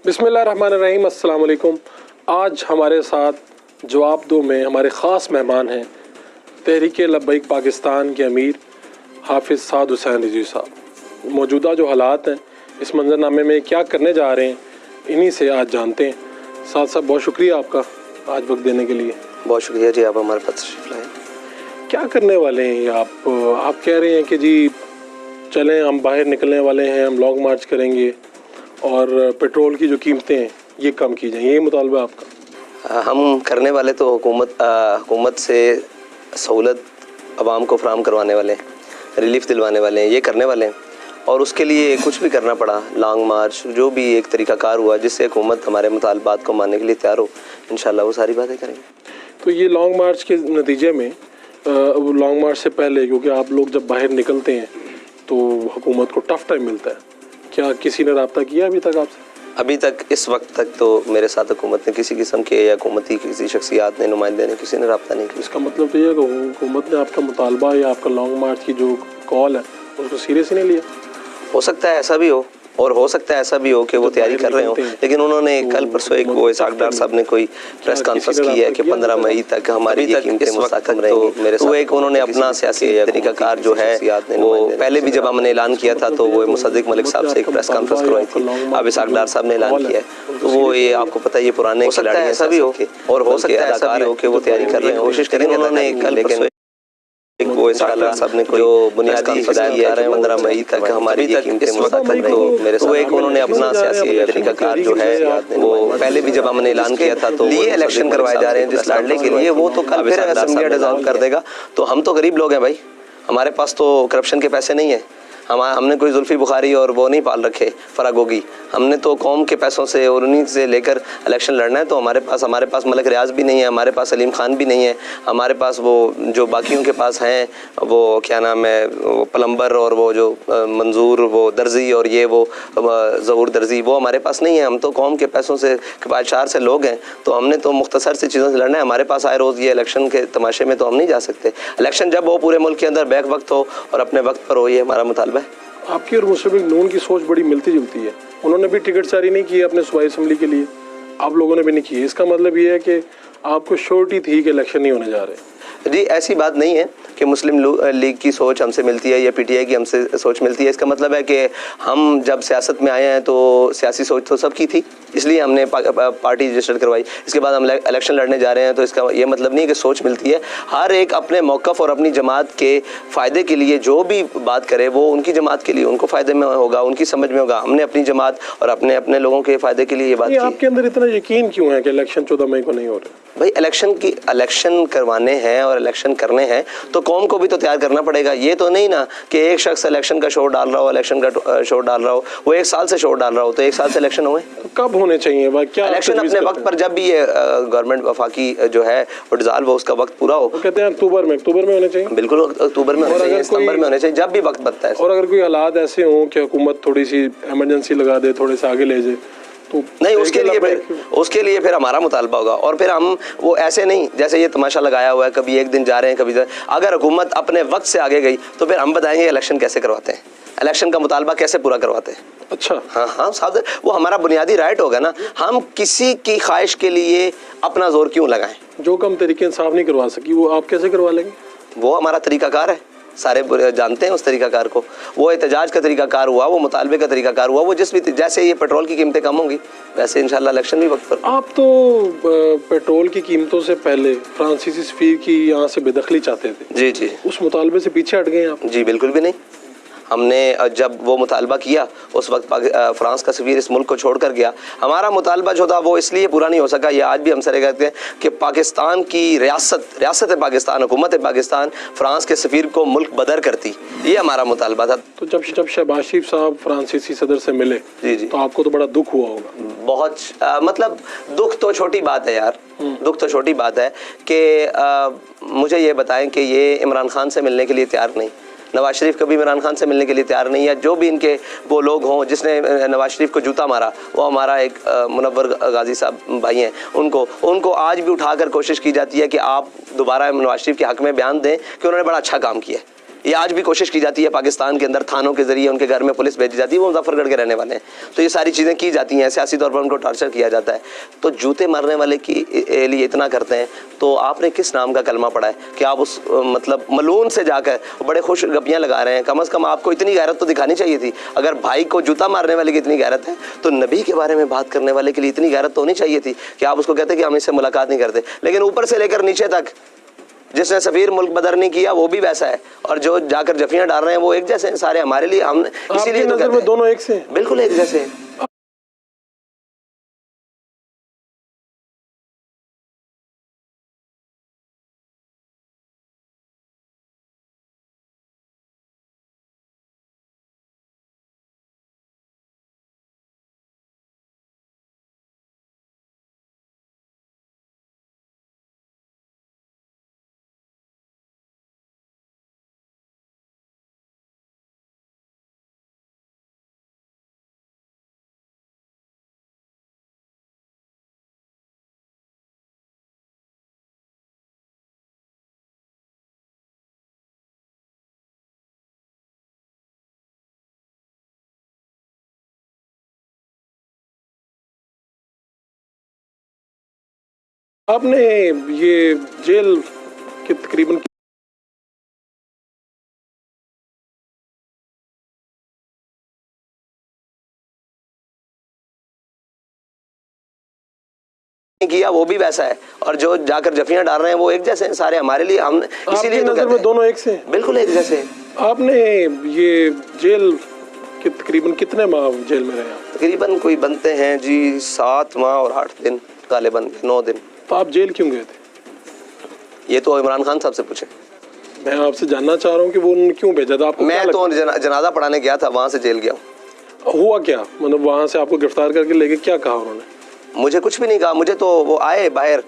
बिस्मिल्लाहिर्रहमानिर्रहीम, अस्सलाम वालेकुम। आज हमारे साथ जवाब दो में हमारे ख़ास मेहमान हैं तहरीक लब्बैक पाकिस्तान के अमीर हाफिज़ साद हुसैन रिजवी साहब। मौजूदा जो हालात हैं इस मंजरनामे में क्या करने जा रहे हैं इन्हीं से आज जानते हैं। साद साहब बहुत शुक्रिया आपका आज वक्त देने के लिए। बहुत शुक्रिया जी, आप हमारे पास तशरीफ़ लाए। क्या करने वाले हैं आप कह रहे हैं कि जी चलें हम बाहर निकलने वाले हैं, हम लॉन्ग मार्च करेंगे और पेट्रोल की जो कीमतें हैं ये कम की जाएँ, ये मुतालबा आपका? हम करने वाले तो हुकूमत से सहूलत आवाम को फराहम करवाने वाले हैं, रिलीफ दिलवाने वाले हैं, ये करने वाले हैं। और उसके लिए कुछ भी करना पड़ा, लॉन्ग मार्च जो भी एक तरीक़ाकार हुआ जिससे हुकूमत हमारे मुतालबात को मानने के लिए तैयार हो, इंशाल्लाह वो सारी बातें करेंगे। तो ये लॉन्ग मार्च के नतीजे में लॉन्ग मार्च से पहले, क्योंकि आप लोग जब बाहर निकलते हैं तो हुकूमत को टफ़ टाइम मिलता है, क्या किसी ने रब्ता किया अभी तक आपसे? अभी तक इस वक्त तक तो मेरे साथ हुकूमत ने किसी किस्म के या हुकूमती किसी शख्सियात ने, नुमाइंदे ने, किसी ने रब्ता नहीं किया। इसका मतलब तो ये है कि हुकूमत ने आपका मुतालबा या आपका लॉन्ग मार्च की जो कॉल है उसको सीरियस ही नहीं लिया? हो सकता है ऐसा भी हो, और हो सकता है ऐसा भी हो कि वो तैयारी कर रहे हो, लेकिन उन्होंने कल परसों एक वो इसाक डार साहब ने कोई प्रेस कॉन्फ्रेंस की है कि 15 मई तक हमारी कीमतें मुस्तकम रहेंगी। मेरे तो एक उन्होंने अपना सियासी तरीकाकार जो है वो पहले भी जब हमने ऐलान किया था तो वो मुसद्दिक मलिक साहब से एक प्रेस कॉन्फ्रेंस करवाई थी, अब इसाक डार साहब ने ऐलान किया है। तो वो ये आपको पता है ये पुराने खिलाड़ी ऐसा भी हो, और हो सकता है ऐसा भी हो कि वो तैयारी कर रहे हैं, कोशिश करेंगे। उन्होंने कल परसों वो साहब ने कोई जो बुनियादी हिदायत आ रहे हैं 15 मई तक हमारी कीमतें मुस्तकम रहेंगी। मेरे तो एक उन्होंने अपना सियासी तरीकाकार जो है वो पहले भी जब हमने ऐलान किया था तो लिए इलेक्शन करवाए जा रहे हैं जिस लड़ने के लिए, वो तो कल फिर असेंबली डिसॉल्व कर देगा। तो हम तो गरीब लोग हैं भाई, हमारे पास तो करप्शन के पैसे नहीं है, हमने कोई जुल्फी बुखारी और वो नहीं पाल रखे फरागोगी, हमने तो कौम के पैसों से और उन्हीं से लेकर इलेक्शन लड़ना है। तो हमारे पास मलक रियाज भी नहीं है, हमारे पास सलीम खान भी नहीं है, हमारे पास वो जो बाकियों के पास हैं वो क्या नाम है वो प्लम्बर और वो जो मंजूर वो दर्जी और ये वो ज़हूर दर्जी, वो हमारे पास नहीं है। हम तो कौम के पैसों से पाचार से लोग हैं, तो हमने तो मुख्तसर से चीज़ों से लड़ना है। हमारे पास आए रोज़ ये इलेक्शन के तमाशे में तो हम नहीं जा सकते। इलेक्शन जब हो पूरे मुल्क के अंदर बैक वक्त हो और अपने वक्त पर हो, ये हमारा मुतालबा है। आपकी और मुस्लिम लीग नून की सोच बड़ी मिलती जुलती है। उन्होंने भी टिकट जारी नहीं किया अपने सूबाई असम्बली के लिए, आप लोगों ने भी नहीं किया। इसका मतलब ये है कि आपको श्योरिटी थी कि इलेक्शन नहीं होने जा रहे? जी ऐसी बात नहीं है कि मुस्लिम लीग की सोच हमसे मिलती है या पीटीआई की हमसे सोच मिलती है। इसका मतलब है कि हम जब सियासत में आए हैं तो सियासी सोच तो सबकी थी, इसलिए हमने पार्टी रजिस्टर करवाई। इसके बाद हम इलेक्शन लड़ने जा रहे हैं, तो इसका ये मतलब नहीं है कि सोच मिलती है। हर एक अपने मौक़िफ़ और अपनी जमात के फ़ायदे के लिए जो भी बात करे वो उनकी जमात के लिए उनको फ़ायदे में होगा, उनकी समझ में होगा। हमने अपनी जमात और अपने लोगों के फ़ायदे के लिए ये बात की। आपके अंदर इतना यकीन क्यों है कि इलेक्शन 14 मई को नहीं हो रहे? भाई इलेक्शन करवाने हैं और इलेक्शन करने हैं तो कौम को भी तो तैयार करना पड़ेगा। ये तो नहीं ना कि एक शख्स इलेक्शन का शोर डाल रहा हो, इलेक्शन का शोर डाल रहा हो, वो 1 साल से शोर डाल रहा हो, तो 1 साल से इलेक्शन हुए तो कब होने चाहिए? क्या इलेक्शन अपने वक्त पर, जब भी ये गवर्नमेंट वफाकी जो है वो डिसॉल्व हो, उसका वक्त पूरा हो। तो कहते हैं अक्टूबर में होने चाहिए। बिल्कुल अक्टूबर में होने चाहिए, सितंबर में होने चाहिए, जब भी वक्त बनता है। और अगर कोई हालात ऐसे हों कि हुकूमत थोड़ी सी एमरजेंसी लगा दे, थोड़े से आगे ले जाए, तो नहीं उसके लिए फिर हमारा मुतालबा होगा। और फिर हम वो ऐसे नहीं जैसे ये तमाशा लगाया हुआ है, कभी एक दिन जा रहे हैं कभी अगर हुकूमत अपने वक्त से आगे गई तो फिर हम बताएंगे इलेक्शन कैसे करवाते हैं, इलेक्शन का मुतालबा कैसे पूरा करवाते हैं। अच्छा हाँ साहब, वो हमारा बुनियादी राइट होगा ना। हम किसी की ख्वाहिश के लिए अपना जोर क्यों लगाएं? जो कम तरीके इंसाफ नहीं करवा सकी वो आप कैसे करवा लेंगे? वो हमारा तरीकाकार है, सारे जानते हैं उस तरीकाकार को। वो एहतजाज का तरीकाकार हुआ, वो मुतालबे का तरीकाकार हुआ, वो जैसे ये पेट्रोल की कीमतें कम होंगी वैसे इंशाल्लाह इलेक्शन भी वक्त पर। आप तो पेट्रोल की कीमतों से पहले फ्रांसीसी सफीर की यहाँ से बेदखली चाहते थे। जी उस मुतालबे से पीछे हट गए आप? जी बिल्कुल भी नहीं। हमने जब वो मुतालबा किया उस वक्त फ्रांस का सफीर इस मुल्क को छोड़ कर गया। हमारा मुतालबा जो था वो इसलिए पूरा नहीं हो सका, ये आज भी हम सरे कहते हैं कि पाकिस्तान की रियासत पाकिस्तान, हुकूमत पाकिस्तान फ्रांस के सफीर को मुल्क बदर करती, ये हमारा मुतालबा था। तो जब शहबाज शरीफ साहब फ्रांसीसी सदर से मिले जी तो आपको तो बड़ा दुख हुआ होगा? बहुत मतलब दुख तो छोटी बात है यार, दुख तो छोटी बात है कि मुझे ये बताएं कि ये इमरान खान से मिलने के लिए तैयार नहीं, नवाज शरीफ कभी इमरान खान से मिलने के लिए तैयार नहीं, या जो भी इनके वो लोग हों जिसने नवाज शरीफ को जूता मारा, वो हमारा एक मुनव्वर गाजी साहब भाई हैं, उनको आज भी उठाकर कोशिश की जाती है कि आप दोबारा नवाज शरीफ के हक़ में बयान दें कि उन्होंने बड़ा अच्छा काम किया है। ये आज भी कोशिश की जाती है पाकिस्तान के अंदर, थानों के जरिए उनके घर में पुलिस भेजी जाती है, वो मुजफ्फरगढ़ के रहने वाले हैं, तो ये सारी चीज़ें की जाती हैं, सियासी तौर पर उनको टॉर्चर किया जाता है। तो जूते मारने वाले की लिए इतना करते हैं, तो आपने किस नाम का कलमा पढ़ा है कि आप उस मतलब मलून से जाकर बड़े खुश गपियाँ लगा रहे हैं? कम से कम आपको इतनी गैरत तो दिखानी चाहिए थी। अगर भाई को जूता मारने वाले की इतनी गैरत है, तो नबी के बारे में बात करने वाले के लिए इतनी गैरत तो होनी चाहिए थी कि आप उसको कहते कि हम इससे मुलाकात नहीं करते। लेकिन ऊपर से लेकर नीचे तक जिसने सफीर मुल्क बदर नहीं किया वो भी वैसा है, और जो जाकर जफियां डाल रहे हैं वो एक जैसे हैं सारे हमारे लिए। हम इसीलिए तो कहते हैं दोनों एक से हैं। बिल्कुल एक जैसे हैं। आपने ये जेल के तकरीबन किया वो भी वैसा है, और जो जाकर जफियां डाल रहे हैं वो एक जैसे हैं सारे हमारे लिए। हम इसीलिए तो कहते हैं दोनों एक से हैं। बिल्कुल एक जैसे हैं। आपने ये जेल के तकरीबन कितने माह जेल में रहे? तकरीबन कोई बनते हैं जी 7 माह और 8 दिन, गालिबन 9 दिन। तो आप जेल क्यों गए थे? ये तो इमरान खान साहब से पूछे। मैं आपसे जानना चाह रहा हूँ कि वो उन्होंने क्यों भेजा था आपको? मैं तो जनाजा पढ़ाने गया था, वहाँ से जेल गया हूँ। हुआ क्या? मतलब वहाँ से आपको गिरफ्तार करके लेके क्या कहा उन्होंने? मुझे कुछ भी नहीं कहा। मुझे तो वो आए बाहर,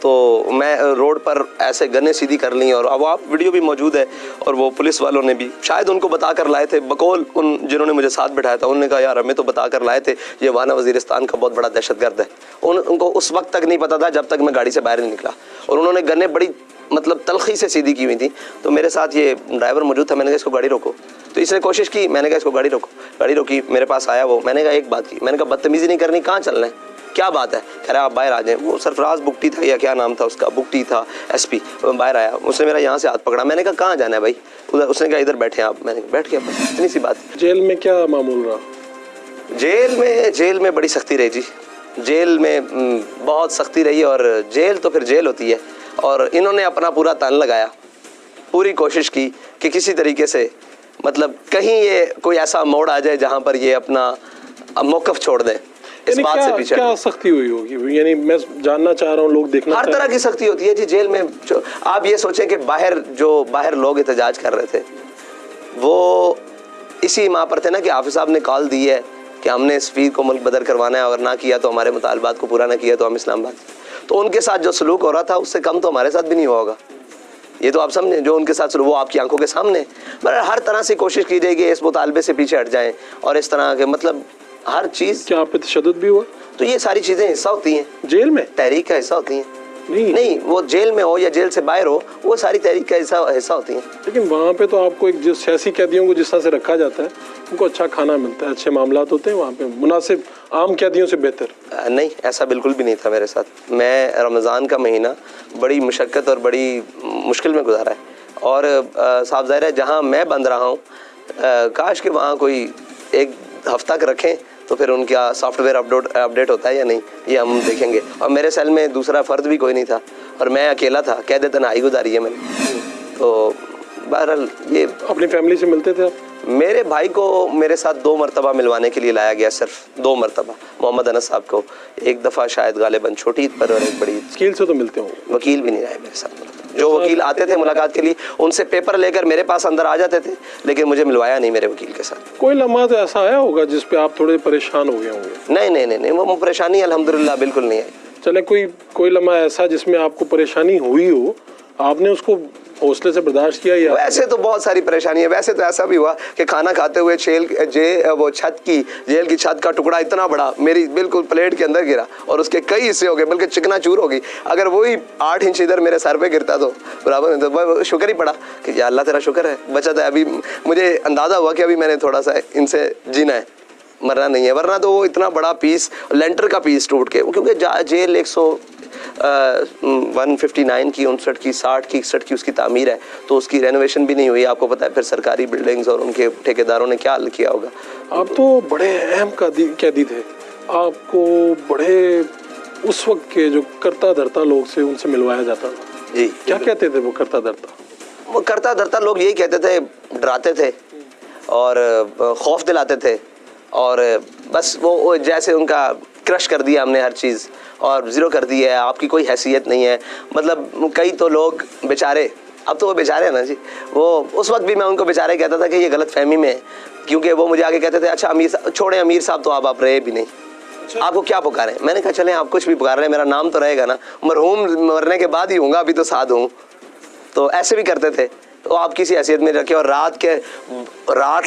तो मैं रोड पर ऐसे गन्ने सीधी कर ली, और अब आप वीडियो भी मौजूद है, और वो पुलिस वालों ने भी शायद उनको बता कर लाए थे, बकौल उन जिन्होंने मुझे साथ बिठाया था, उन्होंने कहा यार हमें तो बता कर लाए थे ये वाना वजीरिस्तान का बहुत बड़ा दहशतगर्द है। उनको उस वक्त तक नहीं पता था जब तक मैं गाड़ी से बाहर नहीं निकला, और उन्होंने गन्ने बड़ी मतलब तलखी से सीधी की हुई थी। तो मेरे साथ ये ड्राइवर मौजूद था, मैंने कहा इसको गाड़ी रोको, तो इसने कोशिश की, मैंने कहा इसको गाड़ी रोको, गाड़ी रोकी, मेरे पास आया वो, मैंने कहा एक बात की, मैंने कहा बदतमीजी नहीं करनी, कहाँ चलना है, क्या बात है? कह रहा आप बाहर आ जाएं। वो सरफराज बुकटी था या क्या नाम था उसका, बुकटी था एसपी, बाहर आया, उसने मेरा यहाँ से हाथ पकड़ा, मैंने कहा कहाँ जाना है भाई? उधर। उसने कहा इधर बैठे आप, मैंने बैठ गया, बस इतनी सी बात। जेल में क्या मामूल रहा? जेल में बड़ी सख्ती रही जी, जेल में बहुत सख्ती रही, और जेल तो फिर जेल होती है, और इन्होंने अपना पूरा तन लगाया, पूरी कोशिश की कि किसी तरीके से मतलब कहीं ये कोई ऐसा मोड़ आ जाए जहाँ पर ये अपना मौक़िफ़ छोड़ दें। इस बात से पीछे क्या सख्ती हुई होगी? यानी मैं जानना चाह रहा हूँ, लोग देखना हर तरह की सख्ती होती है जी जेल में। आप ये सोचें कि बाहर लोग एहतजाज कर रहे थे, वो इसी माह पर थे ना कि हाफिज साहब ने कॉल दी है कि हमने सफीर को मुल्क बदर करवाना है, और ना किया तो हमारे मुतालबात को पूरा ना किया तो हम इस्लामाबाद। तो उनके साथ जो सलूक हो रहा था उससे कम तो हमारे साथ भी नहीं हुआ होगा, ये तो आप समझे। जो उनके साथ वो आपकी आंखों के सामने, पर हर तरह से कोशिश की जाएगी इस मुतालबे से पीछे हट जाएं, और इस तरह के मतलब हर चीज़। क्या आप पे तशद्दुद भी हुआ? तो ये सारी चीज़ें हिस्सा होती हैं जेल में, तहरीक का हिस्सा होती हैं। नहीं वो जेल में हो या जेल से बाहर हो, वो सारी तहरीक का हिस्सा होती हैं। लेकिन वहाँ पे तो आपको एक जो सियासी कैदियों को जिस तरह से रखा जाता है, उनको अच्छा खाना मिलता है, अच्छे मामलात होते हैं वहाँ पे, मुनासिब आम कैदियों से बेहतर। नहीं, ऐसा बिल्कुल भी नहीं था मेरे साथ। मैं रमज़ान का महीना बड़ी मुशक्क़त और बड़ी मुश्किल में गुजारा है, और साफ ज़ाहिर है जहाँ मैं बंद रहा हूँ, काश कि वहाँ कोई एक हफ्ता का रखें, तो फिर उनका सॉफ्टवेयर अपडेट होता है या नहीं ये हम देखेंगे। और मेरे सेल में दूसरा फ़र्द भी कोई नहीं था, और मैं अकेला था, कैद तन्हाई गुजारी है मैंने। तो बहरहाल ये अपनी फैमिली से मिलते थे आप? मेरे भाई को मेरे साथ 2 मरतबा मिलवाने के लिए लाया गया, सिर्फ 2 मरतबा। मोहम्मद अनस साहब को एक दफ़ा शायद गालिबन छोटी ईद पर, और एक बड़ी। वकील से तो मिलते होंगे? वकील भी नहीं आए मेरे साथ। जो वकील आते थे मुलाकात के लिए, उनसे पेपर लेकर मेरे पास अंदर आ जाते थे, लेकिन मुझे मिलवाया नहीं मेरे वकील के साथ। कोई लम्हा तो ऐसा आया होगा जिस पे आप थोड़े परेशान हो गए होंगे? नहीं, वो परेशानी अल्हम्दुलिल्लाह बिल्कुल नहीं आई। चले, कोई लम्हा ऐसा जिसमें आपको परेशानी हुई हो, आपने उसको हौसले से बर्दाश्त किया? या वैसे तो बहुत सारी परेशानी है। वैसे तो ऐसा भी हुआ कि खाना खाते हुए वो जेल की छत का टुकड़ा इतना बड़ा मेरी बिल्कुल प्लेट के अंदर गिरा और उसके कई हिस्से हो गए, बल्कि चिकनाचूर हो गई। अगर वही 8 इंच इधर मेरे सर पे गिरता तो बराबर, तो शुक्र ही पड़ा कि या अल्लाह तेरा शुक्र है बचा था। अभी मुझे अंदाजा हुआ कि अभी मैंने थोड़ा सा इनसे जीना है, मरना नहीं है, वरना तो वो इतना बड़ा पीस, लेंटर का पीस टूट के, क्योंकि जेल 159 की, 59 की, 60 की, 61 की उसकी तामीर है, तो उसकी रेनोवेशन भी नहीं हुई। आपको पता है फिर सरकारी बिल्डिंग्स और उनके ठेकेदारों ने क्या हल किया होगा। आप तो बड़े अहम कैदी थे, आपको बड़े उस वक्त के जो करता धरता लोग से उनसे मिलवाया जाता था जी। क्या कहते थे वो करता धरता? वो करता धरता लोग यही कहते थे, डराते थे और खौफ दिलाते थे, और बस वो जैसे उनका क्रश कर दिया हमने हर चीज़ और ज़ीरो कर दी है, आपकी कोई हैसियत नहीं है। मतलब कई तो लोग बेचारे, अब तो वो बेचारे हैं ना जी, वो उस वक्त भी मैं उनको बेचारे कहता था कि ये गलत फहमी में है, क्योंकि वो मुझे आगे कहते थे अच्छा अमीर छोड़े, अमीर साहब तो आप रहे भी नहीं, आपको क्या पुकारें। मैंने कहा चलें आप कुछ भी पुकार रहे हैं, मेरा नाम तो रहेगा ना, मरहूम मरने के बाद ही होऊंगा, अभी तो साथ हूँ। तो ऐसे भी करते थे, तो आप किसी हैसियत में रखे। और रात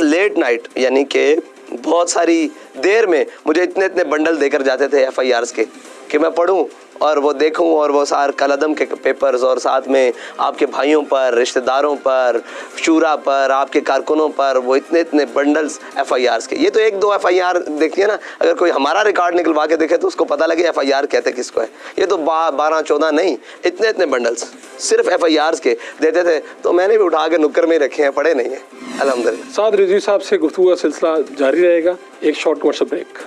लेट नाइट, यानी कि बहुत सारी देर में मुझे इतने बंडल देकर जाते थे FIRs के, कि मैं पढूं और वो देखूं, और वो सार कलदम के पेपर्स, और साथ में आपके भाइयों पर, रिश्तेदारों पर, शूरा पर, आपके कारकुनों पर वो इतने बंडल्स FIRs के। ये तो 1-2 FIR देखिए ना, अगर कोई हमारा रिकॉर्ड निकलवा के देखे तो उसको पता लगे FIR कहते किसको है। ये तो 12-14 नहीं, इतने बंडल्स सिर्फ FIRs के देते थे। तो मैंने भी उठा के नुक्कर में रखे हैं, पढ़े नहीं है अल्हम्दुलिल्लाह। साद रिजवी साहब से गुफ्तगू का सिलसिला जारी रहेगा, एक short commercial break.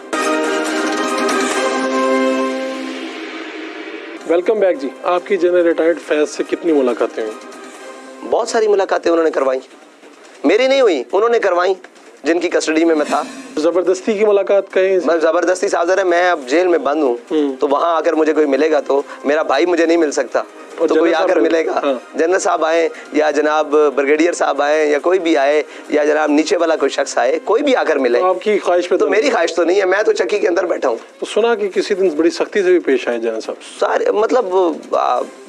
Welcome back जी। आपकी जनरल रिटायर्ड फैज से कितनी मुलाकातें हुई? बहुत सारी मुलाकातें उन्होंने करवाई, मेरी नहीं हुई, उन्होंने करवाई, जिनकी कस्टडी में मैं था। जबरदस्ती की मुलाकात कहीं? मैं जबरदस्ती साहब, मैं अब जेल में बंद हूँ, तो वहाँ आकर मुझे कोई मिलेगा तो मेरा भाई मुझे नहीं मिल सकता, तो कोई आकर मिलेगा। हाँ। जनरल साहब आए या जनाब ब्रिगेडियर साहब आए या कोई भी आए या जनाब नीचे वाला कोई शख्स आए, कोई भी आकर मिले। तो आपकी ख्वाहिश पे? तो मेरी ख्वाहिश तो नहीं है, मैं तो चक्की के अंदर बैठा हूँ। तो सुना कि किसी दिन बड़ी सख्ती से भी पेश आए जनरल साहब? सारे मतलब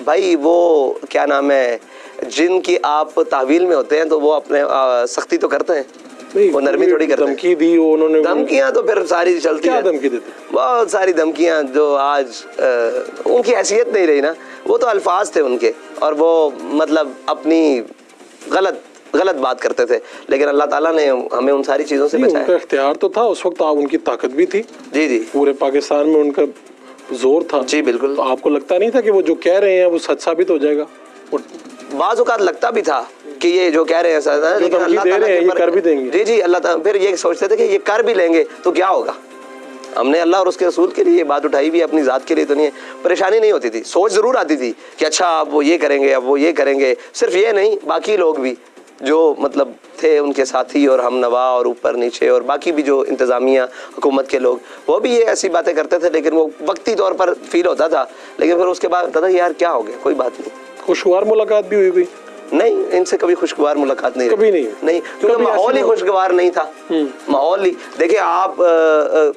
भाई वो क्या नाम है, जिनकी आप तहवील में होते हैं तो वो अपने सख्ती तो करते हैं, वो नरमी थोड़ी करते हैं। धमकी दी उन्होंने? धमकियां तो फिर सारी चलती है। क्या धमकी देते? बहुत सारी धमकियां, जो आज उनकी हैसियत नहीं रही ना, वो तो अल्फाज थे उनके, और वो मतलब अपनी गलत बात करते थे, लेकिन अल्लाह ताला ने हमें उन सारी चीज़ों से बचाया। उनका इख्तियार तो था उस वक्त, उनकी ताकत भी थी जी, पूरे पाकिस्तान में उनका जोर था जी, बिल्कुल। तो आपको लगता नहीं था कि वो जो कह रहे हैं वो सच साबित हो जाएगा? बाज़ औक़ात लगता भी था कि ये जो कह रहे हैं सच है, लेकिन अल्लाह ताला ये कर भी देंगे। जी, अल्लाह ताला फिर ये सोचते थे कि ये कर भी लेंगे तो क्या होगा। हमने अल्लाह और उसके रसूल के लिए ये बात उठाई भी, अपनी ज़ात के लिए तो नहीं है। परेशानी नहीं होती थी, सोच ज़रूर आती थी कि अच्छा अब वो ये करेंगे, अब वो ये करेंगे। सिर्फ ये नहीं, बाकी लोग भी जो मतलब थे उनके साथी और हम नवा और ऊपर नीचे और बाकी भी जो इंतज़ामिया हुकूमत के लोग, वो भी ये ऐसी बातें करते थे, लेकिन वो वक्ती तौर पर फील होता था, लेकिन फिर उसके बाद होता था यार क्या हो गया, कोई बात नहीं। खुशगवार मुलाकात भी हुई? नहीं, इनसे कभी खुशगवार मुलाकात नहीं, कभी नहीं, क्योंकि माहौल ही खुशगवार नहीं था। माहौल ही, देखिए आप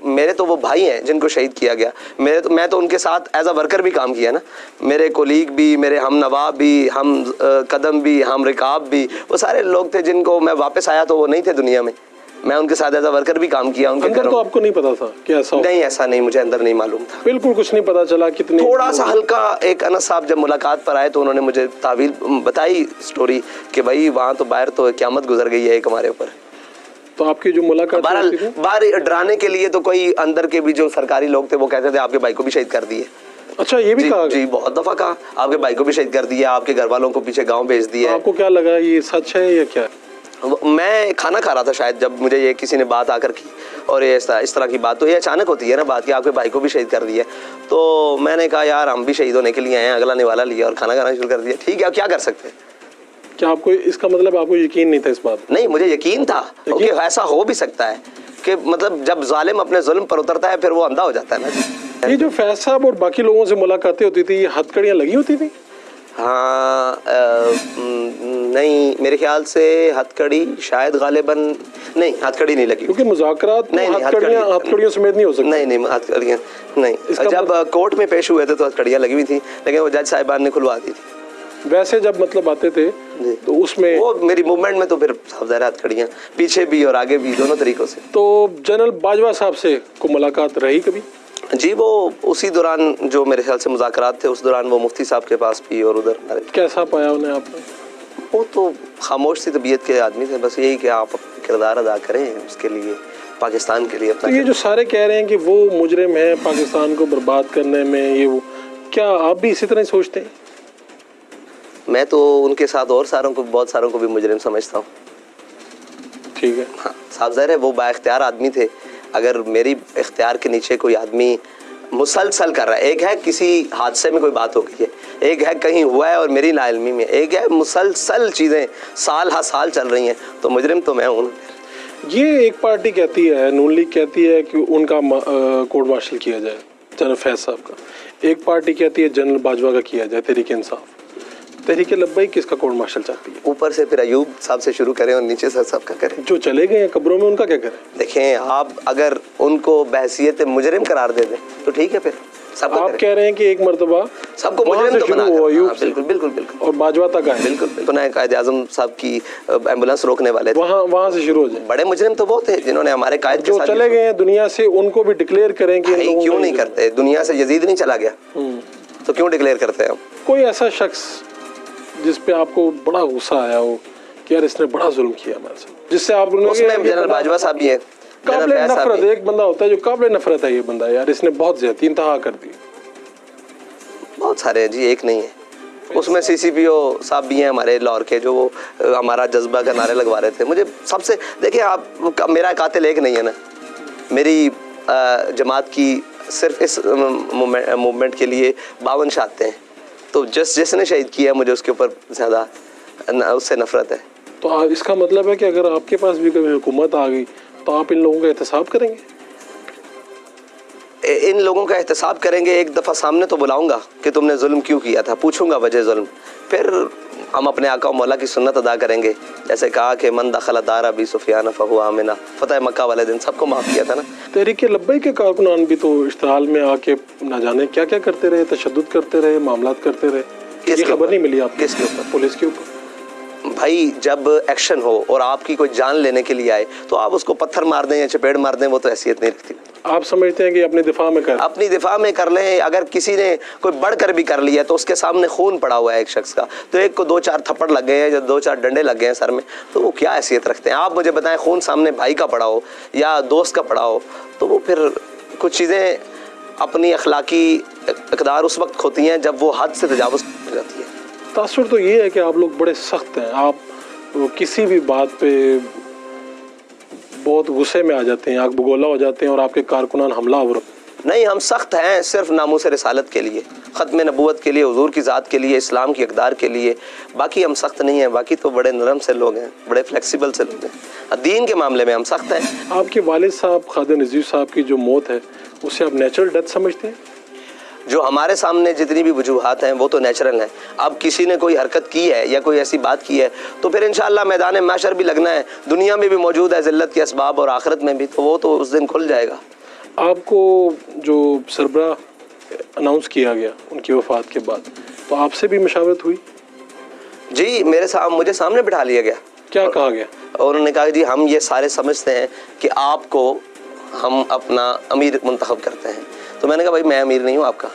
मेरे तो वो भाई हैं जिनको शहीद किया गया, मैं तो उनके साथ एज अ वर्कर भी काम किया ना, मेरे कोलीग भी, मेरे हम नवाब भी, हम कदम भी, हम रिकाब भी, वो सारे लोग थे जिनको मैं वापस आया तो वो नहीं थे दुनिया में, मैं उनके साथ एज अ वर्कर भी काम किया। उनके अंदर तो आपको नहीं पता था कि ऐसा? नहीं, ऐसा नहीं, मुझे अंदर नहीं मालूम था, बिल्कुल कुछ नहीं पता चला। कितनी थोड़ा सा हल्का, एक अनस साहब जब मुलाकात पर आए तो उन्होंने मुझे तावील बताई स्टोरी कि भाई वहाँ तो बाहर तो क़यामत गुजर गई है एक हमारे ऊपर। तो आपकी जो मुलाकात बाहर डराने के लिए तो कोई अंदर के भी जो सरकारी लोग थे वो कहते थे आपके भाई को भी शहीद कर दिए। अच्छा, ये भी कहा? जी, बहुत दफा कहा आपके भाई को भी शहीद कर दिया, आपके घर वालों को पीछे गाँव भेज दिया। आपको क्या लगा, ये सच है या क्या? मैं खाना खा रहा था शायद, जब मुझे ये किसी ने बात आकर की और ये इस तरह की बात, तो ये अचानक होती है ना बात कि आपके भाई को भी शहीद कर दिया। तो मैंने कहा यार हम भी शहीद होने के लिए आए हैं, अगला निवाला लिया और खाना खाना शुरू कर दिया। ठीक है, अब क्या कर सकते हैं। क्या आपको इसका मतलब आपको यकीन नहीं था इस बात? नहीं, मुझे यकीन था कि ऐसा हो भी सकता है कि मतलब जब जालिम अपने जुल्म पर उतरता है फिर वो अंधा हो जाता है ना। ये जो फैज साहब और बाकी लोगों से मुलाकातें होती थी, ये हथकड़ियाँ लगी होती थी? हाँ, नहीं, मेरे ख्याल से हथकड़ी शायद गालिबन नहीं, हथकड़ी नहीं लगी, क्योंकि मुज़ाकरात में हथकड़ियों समेत नहीं हो सकती। नहीं, हथकड़ियाँ नहीं। जब कोर्ट में पेश हुए थे तो हथकड़ियाँ लगी हुई थी, लेकिन वो जज साहिबान ने खुलवा दी थी। वैसे जब मतलब आते थे तो उसमें वो मेरी मूवमेंट में तो फिर साहब ज़ाहिर हाथ खड़ी हैं, पीछे भी और आगे भी, दोनों तरीक़ों से। तो जनरल बाजवा साहब से को मुलाकात रही कभी? जी, वो उसी दौरान जो मेरे ख्याल से मुज़ाकरात थे, उस दौरान वो मुफ्ती साहब के पास भी और उधर हमारे। कैसा पाया उन्हें आपने? वो तो खामोश सी तबीयत के आदमी थे, बस यही कि आप किरदार अदा करें उसके लिए, पाकिस्तान के लिए अपना। तो ये जो सारे कह रहे हैं कि वो मुजरिम है पाकिस्तान को बर्बाद करने में, ये वो, क्या आप भी इसी तरह सोचते हैं? मैं तो उनके साथ और बहुत सारों को भी मुजरिम समझता हूँ। ठीक है। हाँ, साहब ज़ाहिर है वो बाइख्तियार आदमी थे। अगर मेरी इख्तियार के नीचे कोई आदमी मुसलसल कर रहा है, एक है किसी हादसे में कोई बात हो गई है, एक है कहीं हुआ है और मेरी नाइल्मी में, एक है मुसलसल चीज़ें साल हा साल चल रही हैं, तो मुजरिम तो मैं हूँ। ये एक पार्टी कहती है, नून लीग कहती है कि उनका कोर्ट मार्शल किया जाए जनरल फैज साहब का, एक पार्टी कहती है जनरल बाजवा का किया जाए, तहरीक इंसाफ। तहरीक लब्बैक किसका कोर्ट मार्शल चाहती है? ऊपर से फिर अयूब साहब से शुरू करें और नीचे से सबका करें। जो चले गए हैं कब्रों में उनका क्या करें? देखें, आप अगर उनको बहसियत मुजरिम करार दे दें तो ठीक है, फिर सब आप कह रहे हैं कि एक मरतबा सबको मुजरिम तो बना कर, अयूब बिल्कुल बिल्कुल बिल्कुल, और बाजवा तक आए, बिल्कुल। तो कायद आज़म साहब की एम्बुलेंस रोकने वाले थे, वहाँ से शुरू हो जाए। बड़े मुजरिम तो वो थे जिन्होंने हमारे कायद जो चले गए हैं दुनिया से, उनको भी डिक्लेयर करें कि क्यों नहीं करते? दुनिया से यजीद नहीं चला गया तो क्यों डिक्लेयर करते हैं हम? कोई ऐसा शख्स जिस पे आपको बड़ा गुस्सा आया हो कि यार इसने बड़ा जुल्म किया हमारे साथ, जिससे आप? उसमें जनरल बाजवा साहब भी है। काबिल नफरत एक बंदा होता है जो काबिल नफरत है, ये बंदा यार इसने बहुत ज्यादती इंतहा कर दी। बहुत सारे हैं जी, एक नहीं है। उसमें CCPO साहब भी हैं हमारे लाहौर के, जो हमारा जज्बा का नारे लगवा रहे थे। मुझे सबसे, देखिए आप, मेरा कातिल एक नहीं है ना, मेरी जमात की सिर्फ इस मूवमेंट के लिए 52 शहादतें हैं, तो जिसने शहीद किया मुझे उसके ऊपर ज़्यादा उससे नफरत है। तो इसका मतलब है कि अगर आपके पास भी कभी हुकूमत आ गई तो आप इन लोगों का एहतसाब करेंगे? इन लोगों का एहतसाब करेंगे, एक दफ़ा सामने तो बुलाऊंगा कि तुमने जुल्म क्यों किया था, पूछूंगा वजह जुल्म, फिर हम अपने आका मौला की सुन्नत अदा करेंगे। जैसे कहा कि मन दखल दार अबी सुफियान फहुवा आमिना, फतह मक्का वाले दिन सबको माफ़ किया था ना। तहरीक लब्बैक के कारकुनान भी तो इश्तिहाल में आके ना जाने क्या क्या करते रहे, तशद्दुद करते रहे, मामलात करते रहे। किसकी खबर नहीं मिली आपको? किसके ऊपर? पुलिस के ऊपर। भाई, जब एक्शन हो और आपकी कोई जान लेने के लिए आए तो आप उसको पत्थर मार दें या चपेट मार दें, वो तो हैसियत नहीं रखती। आप समझते हैं कि अपने दिफा में कर लें। अगर किसी ने कोई बढ़कर भी कर लिया तो उसके सामने खून पड़ा हुआ है एक शख्स का, तो एक को 2-4 थप्पड़ लग गए हैं या 2-4 डंडे लग गए हैं सर में, तो वो क्या हैसियत रखते हैं? आप मुझे बताएं, खून सामने भाई का पड़ा हो या दोस्त का पड़ा हो, तो वो फिर कुछ चीज़ें अपनी अखलाकी इक़दार उस वक्त होती हैं जब वो हद से तजावुज़ हो जाती है। तासुर तो ये है कि आप लोग बड़े सख्त हैं, आप किसी भी बात पे बहुत गुस्से में आ जाते हैं, आग बगोला हो जाते हैं और आपके कारकुनान हमलावर। नहीं, हम सख्त हैं सिर्फ नामूस रिसालत के लिए, ख़त्म नबूवत के लिए, हुजूर की ज़ात के लिए, इस्लाम की इक़दार के लिए। बाकी हम सख्त नहीं हैं, बाकी तो बड़े नरम से लोग हैं, बड़े फ्लेक्सिबल से लोग हैं। दीन के मामले में हम सख्त हैं। आपके वालिद साहब ख्वाजा नज़ीर साहब की जो मौत है उसे आप नेचुरल डेथ समझते हैं? जो हमारे सामने जितनी भी वजूहात हैं वो तो नेचुरल हैं। अब किसी ने कोई हरकत की है या कोई ऐसी बात की है तो फिर इंशाअल्लाह मैदान महशर भी लगना है, दुनिया में भी मौजूद है ज़िल्लत के असबाब और आखिरत में भी, तो वो तो उस दिन खुल जाएगा। आपको जो सरबराह अनाउंस किया गया उनकी वफ़ात के बाद, तो आपसे भी मशावरत हुई? जी, मुझे सामने बिठा लिया गया। क्या कहा गया? और उन्होंने कहा जी हम ये सारे समझते हैं कि आपको हम अपना अमीर मुंतखब करते हैं। तो मैंने कहा भाई मैं अमीर नहीं हूँ आपका।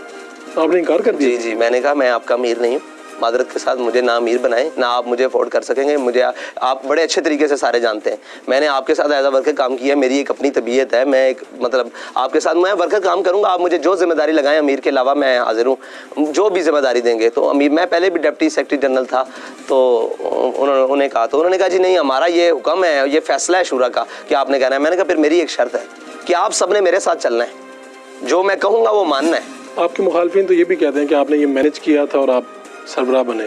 आपने इनकार कर दिया? जी, मैंने कहा मैं आपका अमीर नहीं हूँ, मादरत के साथ मुझे ना अमीर बनाएं, ना आप मुझे अफोर्ड कर सकेंगे। मुझे आप बड़े अच्छे तरीके से सारे जानते हैं, मैंने आपके साथ एज अ वर्कर काम किया, मेरी एक अपनी तबीयत है, मैं एक मतलब आपके साथ मैं वर्कर काम करूँगा, आप मुझे जो जिम्मेदारी लगाएं अमीर के अलावा मैं हाजिर हूँ, जो भी जिम्मेदारी देंगे। तो अमीर, मैं पहले भी डिप्टी सेक्रेटरी जनरल था, तो उन्होंने कहा जी नहीं, हमारा ये हुक्म है, ये फैसला है शूरा का कि आपने कहना है। मैंने कहा फिर मेरी एक शर्त है कि आप सब ने मेरे साथ चलना है, जो मैं कहूँगा वो मानना है। आपके मुखालफिन तो ये भी कहते हैं कि आपने ये मैनेज किया था और आप सरबराह बने,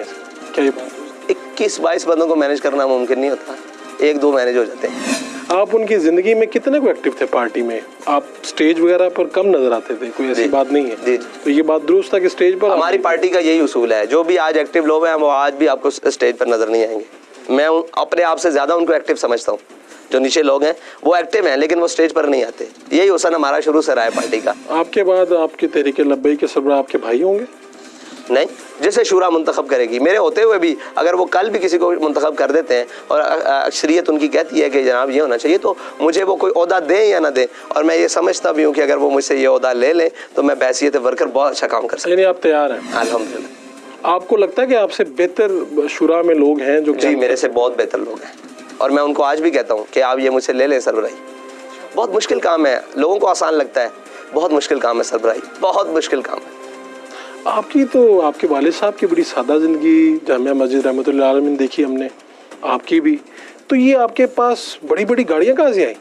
क्या ये बात? 21-22 बंदों को मैनेज करना मुमकिन नहीं होता, 1-2 मैनेज हो जाते हैं। आप उनकी ज़िंदगी में कितने को एक्टिव थे पार्टी में? आप स्टेज वगैरह पर कम नज़र आते थे, कोई ऐसी बात नहीं है? जी। तो ये बात दुरुस्त था कि स्टेज पर हमारी पार्टी का यही उसूल है, जो भी आज एक्टिव लोग हैं वो आज भी आपको स्टेज पर नज़र नहीं आएंगे। मैं अपने आप से ज़्यादा उनको एक्टिव समझता हूँ। जो नीचे लोग हैं वो एक्टिव हैं लेकिन वो स्टेज पर नहीं आते, यही हुसन हमारा शुरू से रहा है पार्टी का। आपके बाद आपके तहरीक लब्बैक के सरबराह आपके भाई होंगे? नहीं, जिसे शूरा मुंतखब करेगी। मेरे होते हुए भी अगर वो कल भी किसी को मुंतखब कर देते हैं और अक्सरियत उनकी कहती है कि जनाब ये होना चाहिए, तो मुझे वो कोई ओहदा दें या ना दें, और मैं ये समझता भी हूँ कि अगर वो मुझसे ये ओहदा ले लें तो मैं बहैसियत वर्कर बहुत अच्छा काम कर सकता हूँ। यानी आप तैयार हैं? अल्हम्दुलिल्लाह। आपको लगता है कि आपसे बेहतर शुरा में लोग हैं जो? जी, मेरे से बहुत बेहतर लोग हैं, और मैं उनको आज भी कहता हूँ कि आप ये मुझसे ले लें सरबराही। बहुत मुश्किल काम है, लोगों को आसान लगता है, बहुत मुश्किल काम है सरबराही, बहुत मुश्किल काम है। आपकी तो आपके वालिद साहब की बड़ी सादा ज़िंदगी, जामिया मस्जिद रहमतुल्लाह आलमीन देखी हमने, आपकी भी। तो ये आपके पास बड़ी बड़ी गाड़ियाँ कहाँ से आई?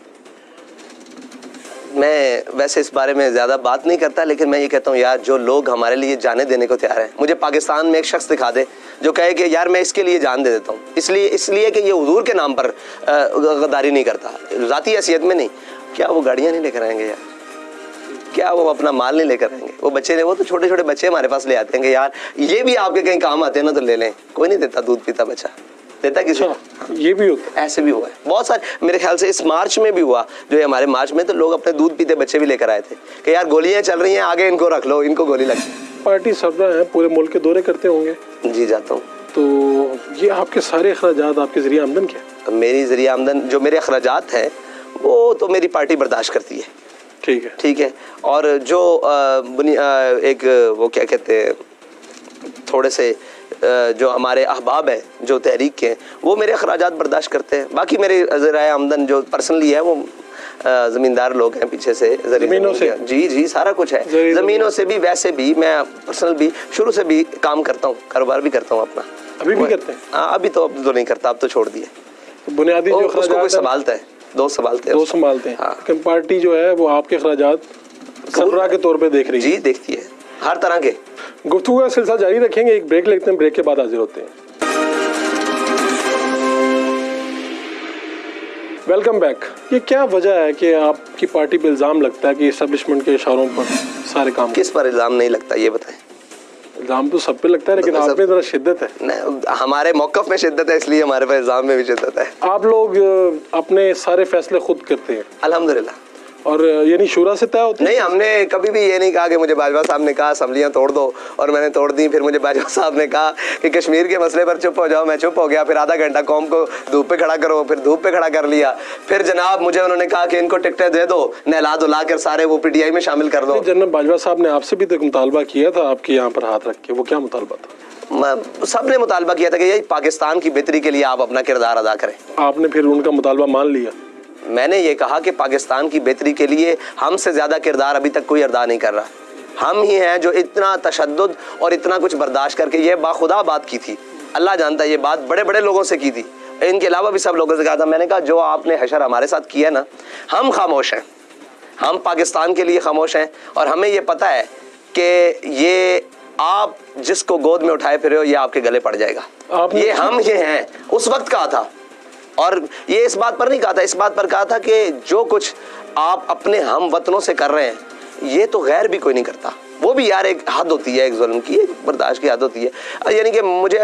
मैं वैसे इस बारे में ज़्यादा बात नहीं करता, लेकिन मैं ये कहता हूँ यार, जो लोग हमारे लिए जाने देने को तैयार हैं, मुझे पाकिस्तान में एक शख्स दिखा दे जो कहे कि यार मैं इसके लिए जान दे देता हूँ, इसलिए कि ये हुजूर के नाम पर गद्दारी नहीं करता, ज़ाती हैसियत में नहीं। क्या वो गाड़ियाँ नहीं लेकर आएंगे यार? क्या वो अपना माल नहीं लेकर आएंगे? वो बच्चे ने, वो तो छोटे छोटे बच्चे हमारे पास ले आते हैं कि यार ये भी आपके कहीं काम आते हैं ना, तो ले लें। कोई नहीं देता दूध पीता बच्चा, देता किसी? ये भी होता है? ऐसे भी हुआ है बहुत सारे। मेरे ख्याल से इस मार्च में भी हुआ, जो है हमारे मार्च में, तो लोग अपने दूध पीते बच्चे भी लेकर आए थे कि यार गोलियां चल रही हैं, आगे इनको रख लो, इनको गोली लगती है। पार्टी सरबराह है, पूरे मुल्क के दौरे करते होंगे? जी, जाता हूँ। तो ये आपके सारे अखराजात, आपके जरिए आमदन क्या? मेरी जरिए आमदन, जो मेरे अखराजात हैं वो तो मेरी पार्टी बर्दाश्त करती है। ठीक है, ठीक है। और जो एक वो क्या कहते हैं, थोड़े से जो हमारे अहबाब हैं जो तहरीक के हैं, वो मेरे अखराजात बर्दाश्त करते हैं। बाकी मेरे ज़राए आमदन जो पर्सनली है वो ज़मींदार लोग हैं पीछे से, ज़मीनों से। जी, सारा कुछ है, ज़मीनों से भी, वैसे भी मैं पर्सनल भी शुरू से भी काम करता हूँ, कारोबार भी करता हूँ अपना। अभी भी करते हैं? हाँ, अभी तो नहीं करता, अब तो छोड़ दिए। तो बुनियादी जो उसको कोई संभालता है, दो संभालते हैं। हाँ। लेकिन पार्टी जो है वो आपके अखराजात सरबराह के तौर पे देख रही है? जी, देखती है हर तरह के। गुफ्तगू का सिलसिला जारी रखेंगे, एक ब्रेक लेते हैं, ब्रेक के बाद हाजिर होते हैं। Welcome back. ये क्या वजह है कि आपकी पार्टी पे इल्ज़ाम लगता है कि इस्टेब्लिशमेंट के इशारों पर सारे काम? किस पर इल्ज़ाम नहीं लगता ये बताएं? इल्ज़ाम तो सब पे लगता है, लेकिन आप में ज़रा शिद्दत है। नहीं, हमारे मौक़िफ़ में शिद्दत है, इसलिए हमारे पास इल्ज़ाम में भी शिद्दत है। आप लोग अपने सारे फैसले खुद करते हैं? अल्हम्दुलिल्लाह। और यानी शूरा से तय होते हैं? नहीं, हमने कभी भी ये नहीं कहा कि मुझे बाजवा साहब ने कहा असम्बलियाँ तोड़ दो और मैंने तोड़ दी, फिर मुझे बाजवा साहब ने कहा कि कश्मीर के मसले पर चुप हो जाओ, मैं चुप हो गया, फिर आधा घंटा कौम को धूप पे खड़ा करो, फिर धूप पे खड़ा कर लिया, फिर जनाब मुझे उन्होंने कहा कि इनको टिकटें दे दो, नहला धुला कर सारे वो PTI में शामिल कर दो। जनरल बाजवा साहब ने आपसे भी तो मुतालबा किया था आपके यहाँ पर हाथ रख के, वो क्या मुतालबा था? सब ने मुतालबा किया था कि यही पाकिस्तान की बेहतरी के लिए आप अपना किरदार अदा करें। आपने फिर उनका मुतालबा मान लिया? मैंने ये कहा कि पाकिस्तान की बेहतरी के लिए हमसे ज़्यादा किरदार अभी तक कोई अदा नहीं कर रहा। हम ही हैं जो इतना तशद्दुद और इतना कुछ बर्दाश्त करके ये बाखुदा बात की थी। अल्लाह जानता है ये बात बड़े बड़े लोगों से की थी, इनके अलावा भी सब लोगों से कहा था। मैंने कहा जो आपने हशर हमारे साथ किया ना, हम खामोश हैं, हम पाकिस्तान के लिए खामोश हैं, और हमें ये पता है कि ये आप जिसको गोद में उठाए फिर हो ये आपके गले पड़ जाएगा। ये हम ये हैं, उस वक्त कहा था। और ये इस बात पर नहीं कहा था, इस बात पर कहा था कि जो कुछ आप अपने हम वतनों से कर रहे हैं ये तो गैर भी कोई नहीं करता। वो भी यार एक हद होती है, एक जुल्म की, एक बर्दाश्त की हद होती है। यानी कि मुझे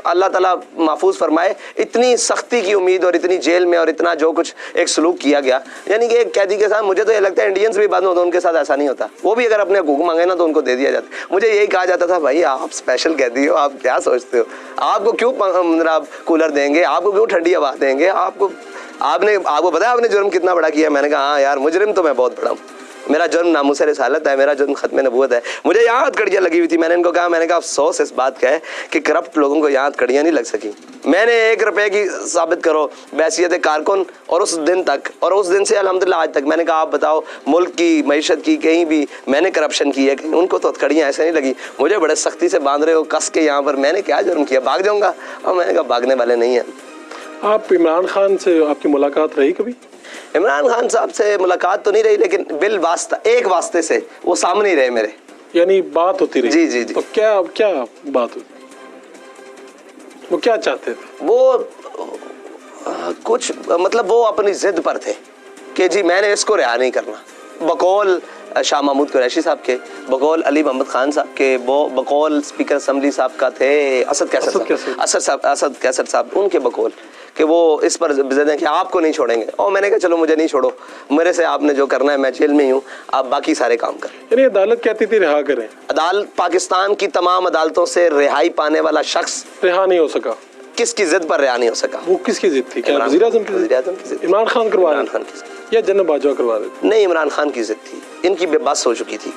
अल्लाह ताला महफूज फरमाए, इतनी सख्ती की उम्मीद और इतनी जेल में और इतना जो कुछ एक सलूक किया गया, यानी कि एक कैदी के साथ, मुझे तो ये लगता है इंडियंस भी बाद में उनके साथ ऐसा नहीं होता। वो भी अगर अपने हकूक मांगे ना तो उनको दे दिया जाता। मुझे यही कहा जाता था, भाई आप स्पेशल कैदी हो, आप क्या सोचते हो, आपको क्यों आप कूलर देंगे, आपको क्यों ठंडी हवा देंगे, आपको पता है आपने जुर्म कितना बड़ा किया? मैंने कहा हाँ यार, मुजरिम तो मैं बहुत बड़ा हूँ, मेरा जुर्म नामूस रिसालत है, मेरा जुर्म खत्म नबूवत है। मुझे यहाँ हथकड़ियाँ लगी हुई थी। मैंने इनको कहा, मैंने कहा अफसोस इस बात का है कि करप्ट लोगों को यहाँ हथकड़ियाँ नहीं लग सकी। मैंने 1 रुपए की साबित करो बैसियत कारकुन, और उस दिन तक, और उस दिन से अल्हम्दुलिल्लाह आज तक, मैंने कहा आप बताओ मुल्क की मईशत की कहीं भी मैंने करप्शन की है? उनको तो हथकड़ियाँ ऐसे नहीं लगी। मुझे बड़े सख्ती से बांध रहे हो कस के यहाँ पर, मैंने क्या जुर्म किया, भाग जाऊँगा? और मैंने कहा भागने वाले नहीं हैं। आप इमरान खान से आपकी मुलाकात रही कभी? इमरान खान साहब से मुलाकात तो नहीं रही, लेकिन बिल वास्ता, एक वास्ते से वो सामने ही रहे मेरे, यानी बात होती रही? जी जी जी। तो क्या क्या बात होती? वो क्या चाहते थे? वो कुछ मतलब वो अपनी जिद पर थे कि जी मैंने इसको रिहा नहीं करना। बकौल शाह महमूद कुरैशी साहब के, बकौल अली मोहम्मद खान साहब के, वो बकौल स्पीकर असम्बली साहब का थे असद कैसर साहब, उनके बकौल कि वो इस पर जिद है कि आपको नहीं छोड़ेंगे। और मैंने कहा चलो मुझे नहीं छोड़ो, मेरे से आपने जो करना है, मैं जेल में ही हूँ, आप बाकी सारे काम करें। यानी अदालत कहती थी रिहा करें, अदालत, पाकिस्तान की तमाम अदालतों से रिहाई पाने वाला शख्स रिहा नहीं हो सका। किसकी जिद पर रिहा नहीं हो सका? वो किसकी जिद थी? क्या वज़ीर आज़म की जिद? इमरान खान करवा रहे थे या जनरल बाजवा करवा रहे थे? नहीं, इमरान खान की जिद थी। इनकी बस हो चुकी थी,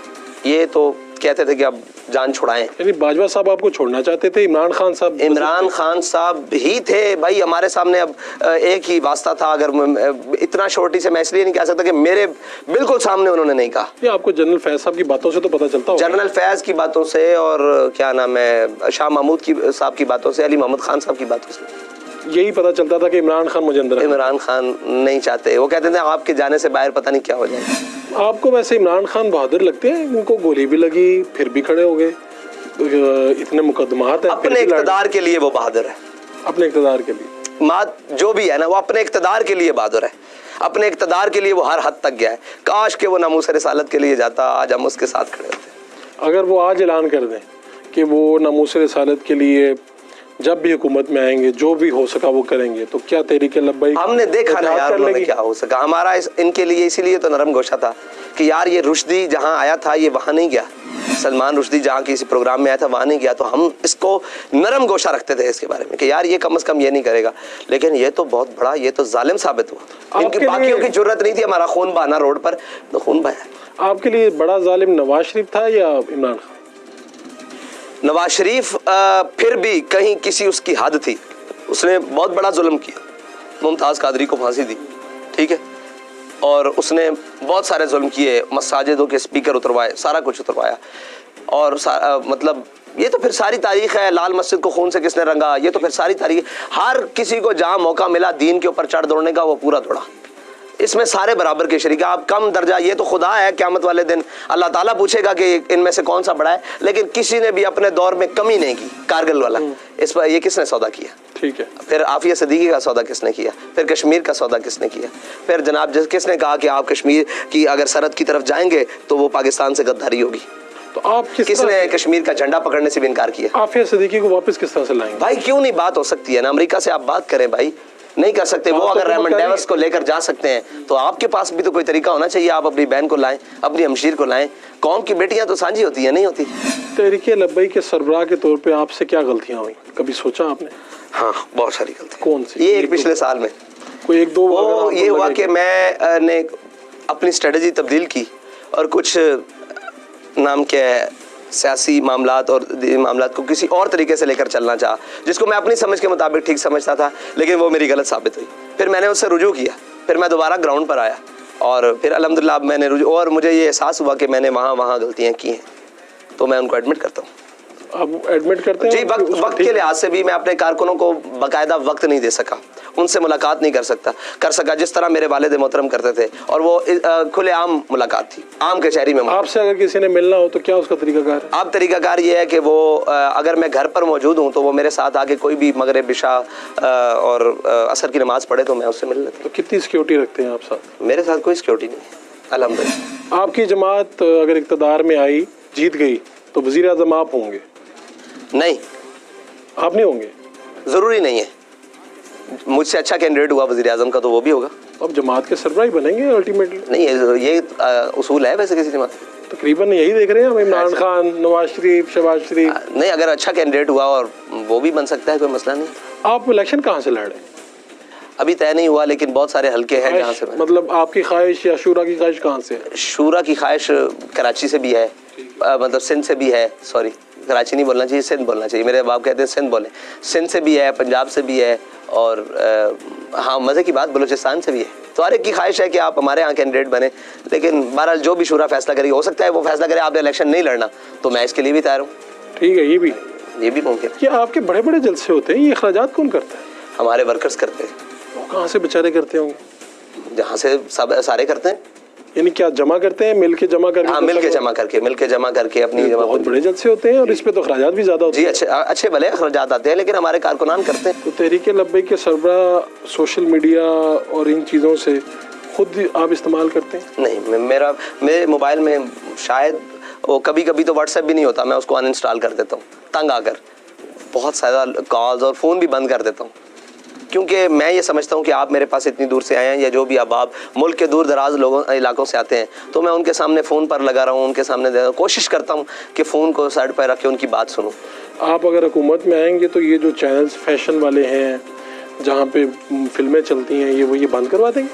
ये तो कहते थे कि अब जान छुड़ाएं। यानी बाजवा साहब आपको छोड़ना चाहते थे, इमरान खान साहब ही थे भाई हमारे सामने। अब एक ही वास्ता था, अगर इतना शॉर्टी से मैं इसलिए नहीं कह सकता कि मेरे बिल्कुल सामने उन्होंने नहीं कहा। ये आपको जनरल फैज साहब की बातों से तो पता चलता होगा। जनरल फैज की बातों से, और क्या नाम है, शाह महमूद साहब की बातों से, अली मोहम्मद खान साहब की बातों से यही पता चलता था कि इमरान खान मुझे अंदर, इमरान खान नहीं चाहते। वो कहते थे आपके जाने से बाहर पता नहीं क्या हो जाएगा। आपको वैसे इमरान खान बहादुर लगते हैं? उनको गोली भी लगी, फिर भी खड़े हो गए, इतने मुकदमात हैं। अपने इक़्तिदार के लिए वो बहादुर है, अपने इक़्तिदार के लिए मात जो भी है ना, वो अपने इक़्तिदार के लिए बहादुर है। अपने इक़्तिदार के लिए वो हर हद तक गया है। काश के वो नामूस रिसालत के लिए जाता, आज हम उसके साथ खड़े होते। अगर वो आज ऐलान कर दें कि वो नामूस रिसालत के लिए जब भी हुकूमत में आएंगे जो भी हो सका वो करेंगे, तो क्या तहरीक लब्बैक? हमने देखा ना यार उन्होंने क्या हो सका। हमारा इनके लिए इसीलिए तो नरम गोशा था कि यार ये रुश्दी जहाँ आया था ये वहाँ नहीं गया, सलमान रुश्दी जहाँ किसी प्रोग्राम में आया था वहाँ नहीं गया, तो हम इसको नरम गोशा रखते थे इसके बारे में कि यार ये कम से कम ये नहीं करेगा। लेकिन ये तो बहुत बड़ा, ये तो जालिम साबित हुआ। इनकी बाकियों की जरूरत नहीं थी हमारा खून बहाना रोड पर, तो खून बहाया। आपके लिए बड़ा जालिम नवाज शरीफ था या इमरान खान? नवाज शरीफ फिर भी कहीं किसी उसकी हद थी। उसने बहुत बड़ा जुल्म किया, मुमताज़ कादरी को फांसी दी, ठीक है, और उसने बहुत सारे जुल्म किए, मसाजिदों के स्पीकर उतरवाए, सारा कुछ उतरवाया। और मतलब ये तो फिर सारी तारीख है। लाल मस्जिद को खून से किसने रंगा, ये तो फिर सारी तारीख। हर किसी को जहाँ मौका मिला दीन के ऊपर चढ़ दौड़ने का, वो पूरा दौड़ा। इसमें सारे बराबर के शरीक। आप कम दर्जा, ये तो खुदा है, क़यामत वाले दिन अल्लाह ताला पूछेगा कि इनमें से कौन सा बड़ा है। लेकिन किसी ने भी अपने दौर में कमी नहीं की। कारगिल वाला, इस पर ये किसने सौदा किया? ठीक है। फिर आफिया सदीकी का सौदा किसने किया? फिर कश्मीर का सौदा किसने किया? फिर जनाब किसने कहा कि आप कश्मीर की अगर सरहद की तरफ जाएंगे तो वो पाकिस्तान से गद्दारी होगी? तो आप किसने कश्मीर का झंडा पकड़ने से भी इनकार किया? आफिया सदीकी को वापस किस तरह से लाएंगे? भाई क्यों नहीं बात हो सकती है ना? अमेरिका से आप बात करें भाई, नहीं कर सकते। वो अगर रेमंड डेविस को लेकर जा सकते हैं तो आपके पास भी तो कोई तरीका होना चाहिए। आप अपनी बहन को लाएं, अपनी हमशीर को लाएं। कौम की बेटियां तो साझी होती हैं, नहीं होती। तहरीक लब्बैक के सरबराह के तौर पे आपसे क्या गलतियां हुई, कभी सोचा आपने? हाँ, बहुत सारी गलती। कौन सी? ये एक पिछले साल में कोई एक दो? वो ये हुआ कि मैंने अपनी स्ट्रेटजी तब्दील की और कुछ नाम के सियासी मामलात और मामलात को किसी और तरीके से लेकर चलना चाहा, जिसको मैं अपनी समझ के मुताबिक ठीक समझता था, लेकिन वो मेरी गलत साबित हुई। फिर मैंने उससे रुजू किया, फिर मैं दोबारा ग्राउंड पर आया और फिर अल्हम्दुलिल्लाह मैंने रुजू, और मुझे ये एहसास हुआ कि मैंने वहाँ गलतियाँ की हैं, तो मैं उनको एडमिट करता हूँ। आप एडमिट करते हैं? जी, वक्त के लिहाज से भी मैं अपने कारकुनों को बाकायदा वक्त नहीं दे सका, उनसे मुलाकात नहीं कर सका जिस तरह मेरे वालिद मोहतरम करते थे। और वो खुलेआम मुलाकात थी, आम कचहरी में। आपसे अगर किसी ने मिलना हो तो क्या उसका तरीकाकार है? आप तरीकाकार ये है कि वो अगर मैं घर पर मौजूद हूँ तो वो मेरे साथ आके कोई भी मगरिब, इशा और असर की नमाज पढ़े तो मैं उससे मिल लेता हूँ। तो कितनी सिक्योरिटी रखते हैं आप साथ? मेरे साथ कोई सिक्योरिटी नहीं है, अल्हम्दुलिल्लाह। आपकी जमात अगर इक़्तिदार में आई, जीत गई, तो वज़ीर आज़म आप होंगे? नहीं, आप नहीं होंगे? ज़रूरी नहीं है। मुझसे अच्छा कैंडिडेट हुआ वज़ीर आज़म का तो वो भी होगा। अब जमात के सरबराह बनेंगे अल्टीमेटली? नहीं, ये उसूल है वैसे किसी जमात। तकरीबन यही देख रहे हैं हम, इमरान खान, नवाज शरीफ, शहबाज शरीफ। नहीं, अगर अच्छा कैंडिडेट हुआ और वो भी बन सकता है, कोई मसला नहीं। आप इलेक्शन कहाँ से लड़ रहे हैं? अभी तय नहीं हुआ, लेकिन बहुत सारे हल्के हैं जहाँ से। मतलब आपकी ख्वाहिश या शूरा की ख्वाहिश कहाँ से है? शूरा की ख्वाहिश कराची से भी है, मतलब सिंध से भी है। सॉरी, कराची नहीं बोलना चाहिए, सिंध बोलना चाहिए। मेरे बाप कहते हैं सिंध बोले। सिंध से भी है, पंजाब से भी है, और हाँ, मज़े की बात बलूचिस्तान से भी है। तो हर एक की ख्वाहिश है कि आप हमारे यहाँ कैंडिडेट बने। लेकिन बहरहाल जो भी शूरा फैसला करेगी, हो सकता है वो फैसला करे आपने इलेक्शन नहीं लड़ना, तो मैं इसके लिए भी तैयार हूँ। ठीक है, ये भी मुमकिन है। ये आपके बड़े बड़े जलसे होते हैं, ये अखराजात कौन करता है? हमारे वर्कर्स करते हैं। वो कहाँ से बेचारे करते होंगे? जहाँ से सब सारे करते हैं। यानी क्या जमा करते हैं, मिल के जमा करके? हाँ, मिल के जमा करके अपनी जमा। बहुत बड़े जलसे होते हैं और इस पे तो अखराजात भी ज़्यादा होते हैं। जी, अच्छे भले अखराजात आते हैं, लेकिन हमारे कारकुनान करते हैं। तो तहरीक लब्बैक के सरबराह सोशल मीडिया और इन चीज़ों से खुद आप इस्तेमाल करते हैं? नहीं, मेरे मोबाइल में शायद वो कभी तो व्हाट्सएप भी नहीं होता, मैं उसको अनइंस्टॉल कर देता हूँ तंग आकर। बहुत सारा कॉल्स और फ़ोन भी बंद कर देता हूँ। क्योंकि मैं ये समझता हूँ कि आप मेरे पास इतनी दूर से आए हैं, या जो भी अब मुल्क के दूर दराज इलाकों से आते हैं, तो मैं उनके सामने फ़ोन पर लगा रहा हूँ, उनके सामने कोशिश करता हूँ कि फ़ोन को साइड पर रख के उनकी बात सुनूँ। आप अगर हुकूमत में आएंगे तो ये जो चैनल्स फैशन वाले हैं जहाँ पे फिल्में चलती हैं ये बंद करवा देंगे?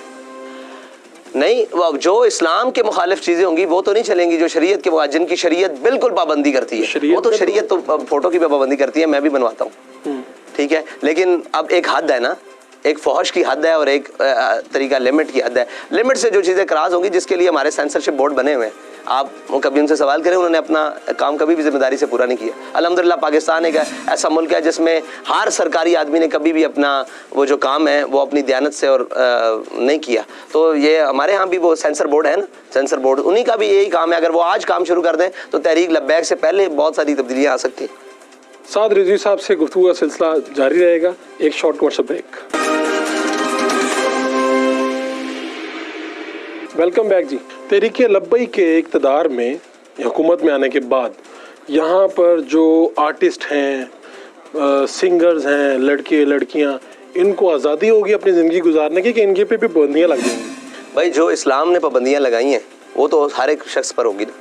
नहीं, वो जो इस्लाम के मुखालिफ चीज़ें होंगी वो तो नहीं चलेंगी। जो शरीयत के, जिनकी शरीयत बिल्कुल पाबंदी करती है, वो तो शरीयत तो फोटो की भी पाबंदी करती है, मैं भी बनवाता हूँ, ठीक है। लेकिन अब एक हद है ना, एक फौहश की हद है और एक तरीका लिमिट की हद है। लिमिट से जो चीज़ें क्रॉस होंगी, जिसके लिए हमारे सेंसरशिप बोर्ड बने हुए हैं, आप कभी उनसे सवाल करें, उन्होंने अपना काम कभी भी जिम्मेदारी से पूरा नहीं किया। अल्हम्दुलिल्लाह पाकिस्तान एक ऐसा मुल्क है जिसमें हर सरकारी आदमी ने कभी भी अपना वो जो काम है वो अपनी दयानत से और नहीं किया। तो ये हमारे यहाँ भी वो सेंसर बोर्ड है ना, सेंसर बोर्ड, उन्हीं का भी यही काम है। अगर वो आज काम शुरू कर दें तो तहरीक लब्बैक से पहले बहुत सारी तब्दीलियाँ आ सकती हैं। साद रिजवी साहब से गुफ्तगू का सिलसिला जारी रहेगा। एक short commercial break. Welcome back जी। तहरीक लब्बैक के इक़्तिदार में हुकूमत में आने के बाद यहाँ पर जो आर्टिस्ट हैं, सिंगर्स हैं, लड़के लड़कियाँ, इनको आज़ादी होगी अपनी ज़िंदगी गुजारने की कि इनके पे भी पाबंदियाँ लग जाएंगी? भाई जो इस्लाम ने पाबंदियाँ लगाई हैं वो तो हर एक शख्स पर होगी ना,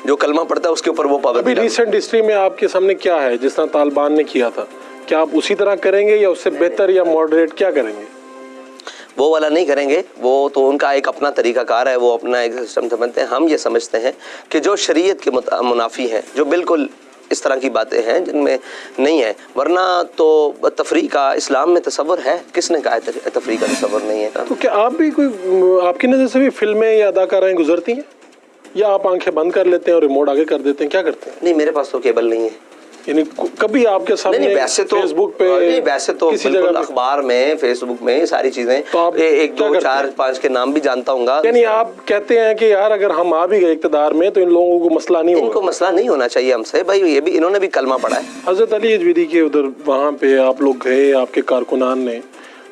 जो कलमा पढ़ता है उसके ऊपर वो पाबंदी। अभी रिसेंट हिस्ट्री में आपके सामने क्या है जिस तरह तालिबान ने किया था, क्या आप उसी तरह करेंगे या उससे बेहतर या मॉडरेट क्या करेंगे? वो वाला नहीं करेंगे, वो तो उनका एक अपना तरीक़ाकार है, वो अपना एक सिस्टम समझते हैं। हम ये समझते हैं कि जो शरीयत के मुनाफी हैं, जो बिल्कुल इस तरह की बातें हैं जिनमें नहीं है, वरना तो तफरीक का इस्लाम में तसव्वुर है, किसने कहा है तफरीक का तसव्वुर नहीं है? तो क्या आप भी कोई, आपकी नज़र से भी फिल्में या अदाकाराएँ गुजरती हैं, या आप आंखें बंद कर लेते हैं और रिमोट आगे कर देते हैं, क्या करते हैं? नहीं, मेरे पास तो केबल नहीं है। यानी कभी आपके सामने नहीं, वैसे तो फेसबुक पे, नहीं, वैसे तो किसी जगह अखबार में, फेसबुक में सारी चीजें, तो आप 1 2 4 5 के नाम भी जानता हूँ। यानी आप कहते हैं कि यार अगर हम आ भी गए इक़्तिदार में तो इन लोगों को मसला नहीं होगा? इनको मसला नहीं होना चाहिए हमसे भाई, ये भी इन्होंने भी कलमा पढ़ा है। हज़रत अली अजवीरी के उधर वहाँ पे आप लोग गए, आपके कारकुनान ने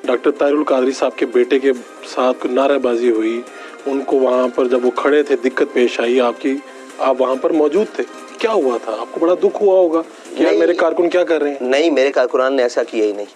डॉक्टर ताहिरुल कादरी साहब के बेटे के साथ नारेबाजी हुई, उनको वहाँ पर जब वो खड़े थे दिक्कत पेश आई आपकी, आप वहाँ पर मौजूद थे, क्या हुआ था? आपको बड़ा दुख हुआ होगा कि यार मेरे कारकुन क्या कर रहे हैं? नहीं, मेरे कारकुनान ने ऐसा किया ही नहीं।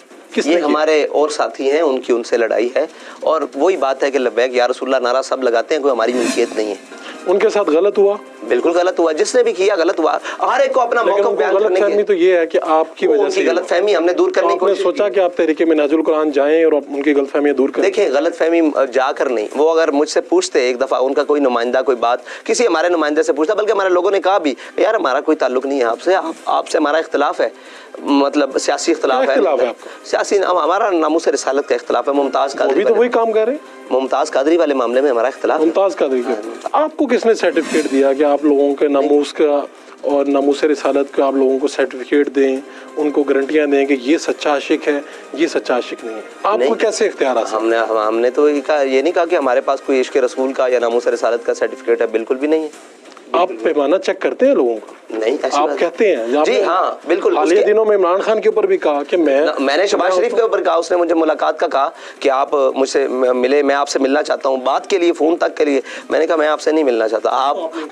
ये हमारे और साथी हैं, उनकी उनसे लड़ाई है, और वही बात है कि लब्बैक या रसूलुल्लाह नारा सब लगाते हैं, कोई हमारी मिल्कियत नहीं है। उनके साथ गलत हुआ? बिल्कुल गलत हुआ, जिसने भी किया गलत हुआ। हर एक को अपना मौका बयान करने की। तो ये है कि आपकी वजह से गलतफहमी हमने दूर करने की कोशिश की। सोचा कि आप तहरीक मिन्हाजुल कुरान जाएं और उनकी गलतफहमियां दूर करें? देखिए, गलतफहमी जाकर नहीं, वो अगर मुझसे पूछते एक दफ़ा, उनका कोई नुमाइंदा कोई बात किसी हमारे नुमाइंदे से पूछता, बल्कि हमारे लोगों ने कहा भी यार हमारा कोई ताल्लुक नहीं है आपसे, आपसे हमारा इख्तिलाफ है, मतलब सियासी इख्तिलाफ है, सियासी हमारा नामूस रिसालत का इख्तिलाफ है। मुमताज़ कादरी तो वही काम कर रहे हैं, मुमताज़ कादरी वाले मामले में हमारा इख्तिलाफ। मुमताज़ कादरी के आपको किसने सर्टिफिकेट दिया कि आप लोगों के नामूस का और नामूस रिसालत का आप लोगों को सर्टिफिकेट दें, उनको गारंटियां दें कि ये सच्चा आशिक है, ये सच्चा आशिक नहीं है? आपको कैसे इख्तियार? हमने तो ये नहीं कहा कि हमारे पास कोई इश्क रसूल का या नामूस रिसालत का सर्टिफिकेट है, बिल्कुल भी नहीं है। आप पैमाना चेक करते हैं लोगों का? नहीं, आप कहते हैं? जी हाँ, बिल्कुल। हालिया दिनों में इमरान खान के ऊपर भी कहा कि मैंने शहबाज शरीफ के ऊपर कहा, उसने मुझे मुलाकात का कहा कि आप मुझसे मिले, मैं आपसे मिलना चाहता हूँ, बात के लिए, फ़ोन तक के लिए। मैंने कहा मैं आपसे नहीं मिलना चाहता,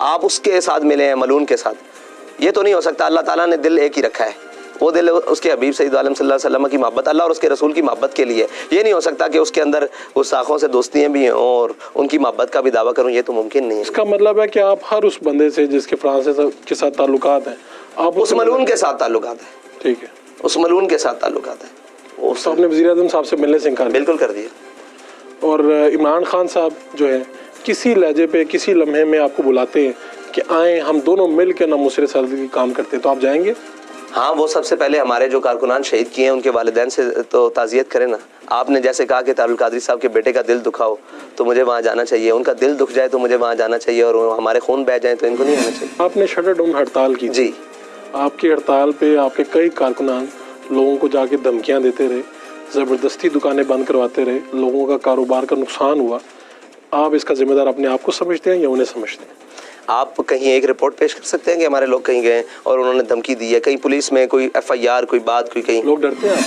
आप उसके साथ मिले हैं, मलून के साथ। ये तो नहीं हो सकता। अल्लाह ताला ने दिल एक ही रखा है, वो दिल उसके हबीब सैयद आलम सल्लल्लाहु अलैहि वसल्लम की मोहब्बत, अल्लाह और उसके रसूल की मोहब्बत के लिए। ये नहीं हो सकता कि उसके अंदर गुस्ताखों से दोस्तियाँ भी हैं और उनकी मोहब्बत का भी दावा करूँ, ये तो मुमकिन नहीं है। इसका मतलब है कि आप हर उस बंदे से जिसके फ्रांस के साथ ताल्लुकात हैं, आप उस मलून के साथ ताल्लुकात है। ठीक है, उस मलून के साथ ताल्लुकात है। उस आपने वज़ीर आज़म साहब से मिलने से इनकार बिल्कुल कर दिया। और इमरान खान साहब जो है किसी लहजे पे, किसी लम्हे में आपको बुलाते हैं कि आए हम दोनों मिल के नामूस रिसालत की काम करते हैं, तो आप जाएंगे? हाँ, वो सबसे पहले हमारे जो कारकुनान शहीद किए हैं उनके वालिदैन से तो ताज़ियत करें ना। आपने जैसे कहा कि तारुल कादरी साहब के बेटे का दिल दुखाओ, तो मुझे वहाँ जाना चाहिए। उनका दिल दुख जाए तो मुझे वहाँ जाना चाहिए, और हमारे खून बह जाए तो इनको नहीं आना चाहिए। आपने शटर डाउन हड़ताल की जी, आपकी हड़ताल पे आपके कई कारकुनान लोगों को जाके धमकियाँ देते रहे, ज़बरदस्ती दुकानें बंद करवाते रहे, लोगों का कारोबार का नुकसान हुआ। आप इसका जिम्मेदार अपने आप को समझते हैं या उन्हें समझते हैं? आप कहीं एक रिपोर्ट पेश कर सकते हैं कि हमारे लोग कहीं गए और उन्होंने धमकी दी है, कहीं पुलिस में कोई FIR, कोई बात, कोई कहीं? लोग डरते हैं?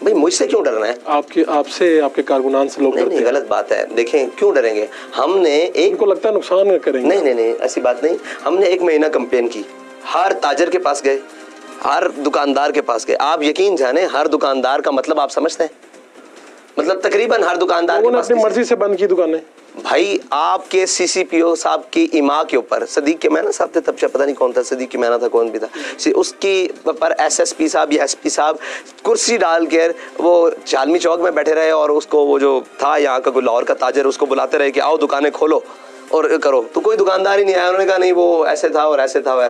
भाई मुझसे क्यों डरना है? आपसे, आपके कारकुनान से लोग डरते हैं? गलत बात है। देखें, क्यों डरेंगे? हमने एक को लगता है नुकसान करेंगे। नहीं, ऐसी बात नहीं। हमने 1 महीना कैंपेन की, हर ताजर के पास गए, हर दुकानदार के पास गए। आप यकीन जाने, हर दुकानदार का मतलब आप समझते हैं? मतलब तकरीबन हर दुकानदार लोगों ने अपनी मर्जी से बंद की दुकानें। भाई आपके सीसीपीओ साहब की इमा के ऊपर सदीक के मैना साहब थे, तब से पता नहीं कौन था, सदीक के मैना था, कौन भी था, उसकी पर एसएसपी साहब या एसपी साहब कुर्सी डाल कर वो चालमी चौक में बैठे रहे और उसको वो जो था यहाँ का कोई लाहौर का ताजर उसको बुलाते रहे कि आओ दुकानें खोलो और करो, तो कोई दुकानदार ही नहीं आया। उन्होंने कहा नहीं वो ऐसे था और ऐसे था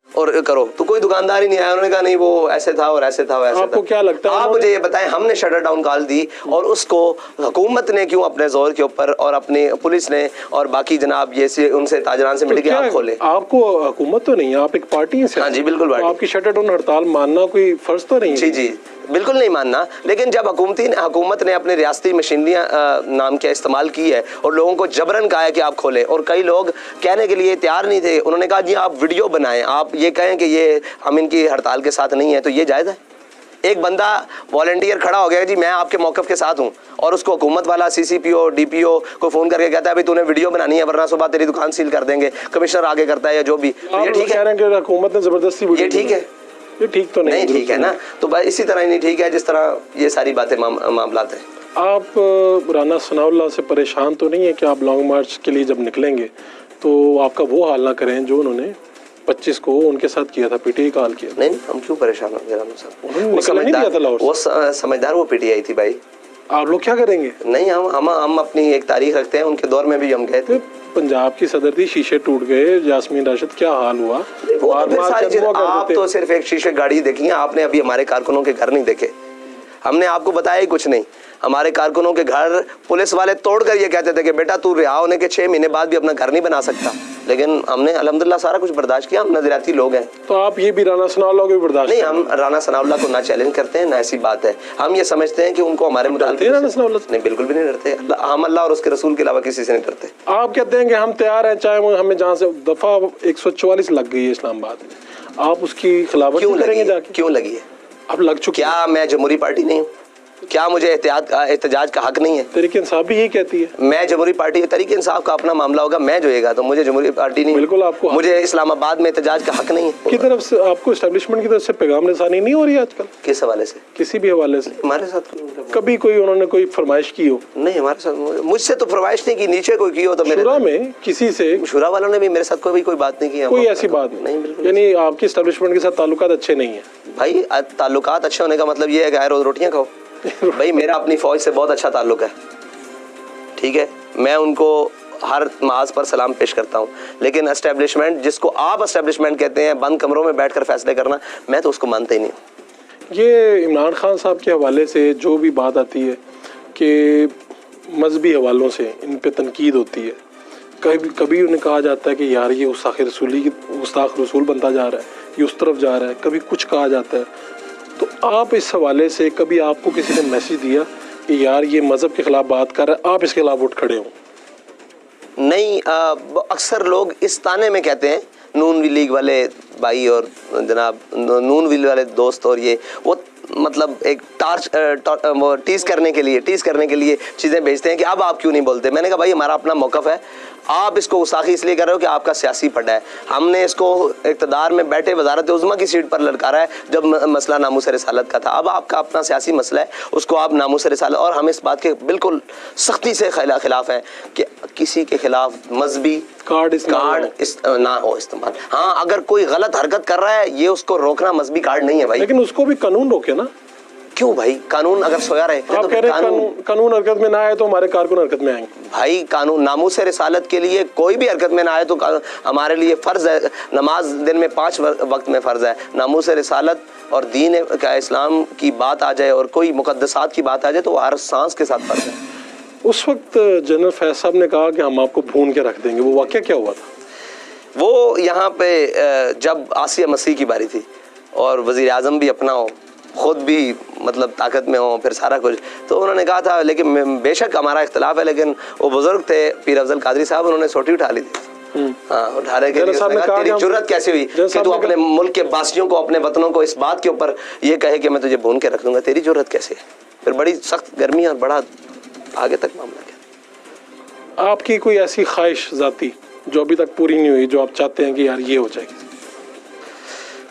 और करो, तो कोई दुकानदार ही नहीं आया। उन्होंने कहा नहीं वो ऐसे था और ऐसे था और ऐसे आपको था। क्या लगता है? आप मुझे ये बताएं, हमने शटर डाउन कॉल दी और उसको हुकूमत ने क्यों अपने जोर के ऊपर और अपनी पुलिस ने और बाकी जनाब ये उनसे ताजरान से मिलकर आप खोले? आपको हुकूमत तो नहीं है, आप एक पार्टी हैं। हाँ जी बिल्कुल, तो आपकी शटर डाउन हड़ताल मानना कोई फर्ज तो नहीं है? जी जी बिल्कुल नहीं मानना, लेकिन जब हुकूमत ने अपने रियासती मशीनरियाँ नाम के इस्तेमाल की है और लोगों को जबरन कहा है कि आप खोलें, और कई लोग कहने के लिए तैयार नहीं थे, उन्होंने कहा जी आप वीडियो बनाएं, आप ये कहें कि ये हम इनकी हड़ताल के साथ नहीं है, तो ये जायज़ है? एक बंदा वॉलंटियर खड़ा हो गया जी मैं आपके मौक़िफ़ के साथ हूँ, और उसको हुकूमत वाला सीसीपीओ डीपीओ को फ़ोन करके कहता है भाई तूने वीडियो बनानी है वरना सुबह तेरी दुकान सील कर देंगे, कमिश्नर आगे करता है या जो भी, तो ये ठीक है? हुकूमत ने ज़बरदस्ती, ये ठीक है? ये ठीक तो नहीं ठीक है ना, तो बस इसी तरह ही नहीं ठीक है जिस तरह ये सारी बातें मामलात हैं। आप राना सनाउल्लाह से परेशान तो नहीं है कि आप लॉन्ग मार्च के लिए जब निकलेंगे तो आपका वो हाल ना करें जो उन्होंने 25 को उनके साथ किया था, पीटीआई का हाल किया? नहीं हम क्यों परेशान होंगे राना साहब, वो समझदार वो पीटीआई थी भाई। आप लोग क्या करेंगे? नहीं हम अपनी एक तारीख रखते हैं, उनके दौर में भी हम गए थे। पंजाब की सदर थी, शीशे टूट गए, यास्मीन राशिद क्या हाल हुआ? आप तो सिर्फ एक शीशे गाड़ी देखी है आपने, अभी हमारे कारकुनों के घर नहीं देखे। हमने आपको बताया ही कुछ नहीं। हमारे कारकुनों के घर पुलिस वाले तोड़कर ये कहते थे कि बेटा तू रिहा होने के 6 महीने बाद भी अपना घर नहीं बना सकता, लेकिन हमने अल्हम्दुलिल्लाह सारा कुछ बर्दाश्त किया। हम नजरियाती लोग हैं। तो आप ये भी राना सनाउल्लाह को भी बर्दाश्त नहीं? हम राना सनाउल्लाह को ना चैलेंज करते हैं ना ऐसी बात है। हम ये समझते हैं कि उनको हमारे मुताबिक नहीं, बिल्कुल भी नहीं डरते। हम अल्लाह और उसके रसूल के अलावा किसी से नहीं डरते। आप कहते हैं कि हम तैयार हैं, चाहे हमें जहाँ से दफा 144 लग गई है इस्लामाबाद में, आप उसकी खिलाफत करेंगे जाके? क्यों लगी है? अब लग चुकी। क्या मैं जमहूरी पार्टी नहीं हूँ? क्या मुझे एहतजाज का हक नहीं है? तहरीक इंसाफ भी यही कहती है। मैं जमहूरी पार्टी, तहरीक इंसाफ का अपना मामला होगा, मैं जोएगा तो मुझे जमहूरी पार्टी नहीं। बिल्कुल आपको, मुझे इस्लामाबाद में एहतजाज का हक नहीं है। की तरफ से आपको एस्टेब्लिशमेंट की तरफ से पैगाम निशानी नहीं हो रही है आजकल? किस हवाले से? किसी भी हवाले से। हमारे साथ कभी कोई उन्होंने कोई फरमाइश की हो? नहीं हमारे साथ, मुझसे तो फरमाइश नहीं की, नीचे कोई की हो तो मेरे शुरा में किसी से, शुरा वालों ने भी मेरे साथ कोई बात नहीं की। कोई ऐसी बात नहीं? बिल्कुल। यानी आपकी एस्टेब्लिशमेंट के साथ ताल्लुकात अच्छे नहीं है? भाई ताल्लुकात अच्छे होने का मतलब ये है कि रोज रोटियां खाओ। भाई मेरा अपनी फौज से बहुत अच्छा ताल्लुक है, ठीक है, मैं उनको हर माज पर सलाम पेश करता हूँ, लेकिन एस्टेब्लिशमेंट जिसको आप एस्टेब्लिशमेंट कहते हैं, बंद कमरों में बैठकर फैसले करना, मैं तो उसको मानता ही नहीं हूँ। ये इमरान खान साहब के हवाले से जो भी बात आती है कि मजहबी हवालों से इन पे तनकीद होती है, कभी उन्हें कहा जाता है कि यार ये गुस्ताख रसूल बनता जा रहा है, ये उस तरफ जा रहा है, कभी कुछ कहा जाता है। तो आप इस हवाले से कभी आपको किसी ने मैसेज दिया कि यार ये मज़हब के खिलाफ बात कर रहा है, आप इसके खिलाफ उठ खड़े हो? नहीं, अक्सर लोग इस ताने में कहते हैं, नून लीग वाले भाई और जनाब नून लीग वाले दोस्त और ये वो मतलब एक टीज करने के लिए चीज़ें भेजते हैं कि अब आप क्यों नहीं बोलते। मैंने कहा भाई हमारा अपना मौक़िफ़ है, आप इसको गुस्ताखी इसलिए कर रहे हो कि आपका सियासी पड़ा है। हमने इसको इक़्तिदार में बैठे वज़ारत उज़्मा की सीट पर ललकारा है जब मसला नामूस रिसालत का था। अब आपका अपना सियासी मसला है, उसको आप नामूस रिसालत, और हम इस बात के बिल्कुल सख्ती से खिलाफ हैं कि किसी के खिलाफ मजहबी कार्ड ना हो इस्तेमाल। हाँ, अगर कोई गलत हरकत कर रहा है ये उसको रोकना मजहबी कार्ड नहीं है भाई। लेकिन उसको भी कानून रोके ना। क्यों भाई? कानून अगर सोया रहे आप कह रहे कानून हरकत में ना आए तो हमारे कारकुन हरकत में आएंगे। भाई कानून नामूस रिसालत के लिए कोई भी हरकत में ना आए तो हमारे लिए फ़र्ज है, नमाज दिन में 5 वक्त में फ़र्ज है। नामूस रिसालत और दीन का इस्लाम की बात आ जाए और कोई मुक़द्दसात की बात आ जाए तो हर सांस के साथ फ़र्ज है। उस वक्त जनरल फैज साहब ने कहा कि हम आपको भून के रख देंगे, वो वाक़या क्या हुआ था? वो यहाँ पे जब आसिया मसीह की बारी थी और वज़ीर आज़म भी अपना हो, ख़ुद भी मतलब ताकत में हो, फिर सारा कुछ, तो उन्होंने कहा था, लेकिन बेशक हमारा इख्तलाफ है, लेकिन वो बुज़ुर्ग थे पीर अफजल कादरी साहब, उन्होंने सोटी उठा ली थी। हाँ, उठाने के लिए तेरी जुर्रत कैसे हुई कि तू अपने मुल्क के बासियों को, अपने वतनों को इस बात के ऊपर ये कहे कि मैं तुझे भून के रख दूंगा, तेरी जुर्रत कैसे है? फिर बड़ी सख्त गर्मी और बड़ा आगे तक मामला गया। आपकी कोई ऐसी ख्वाहिश ज़ाती जो अभी तक पूरी नहीं हुई, जो आप चाहते हैं कि यार ये हो जाएगी?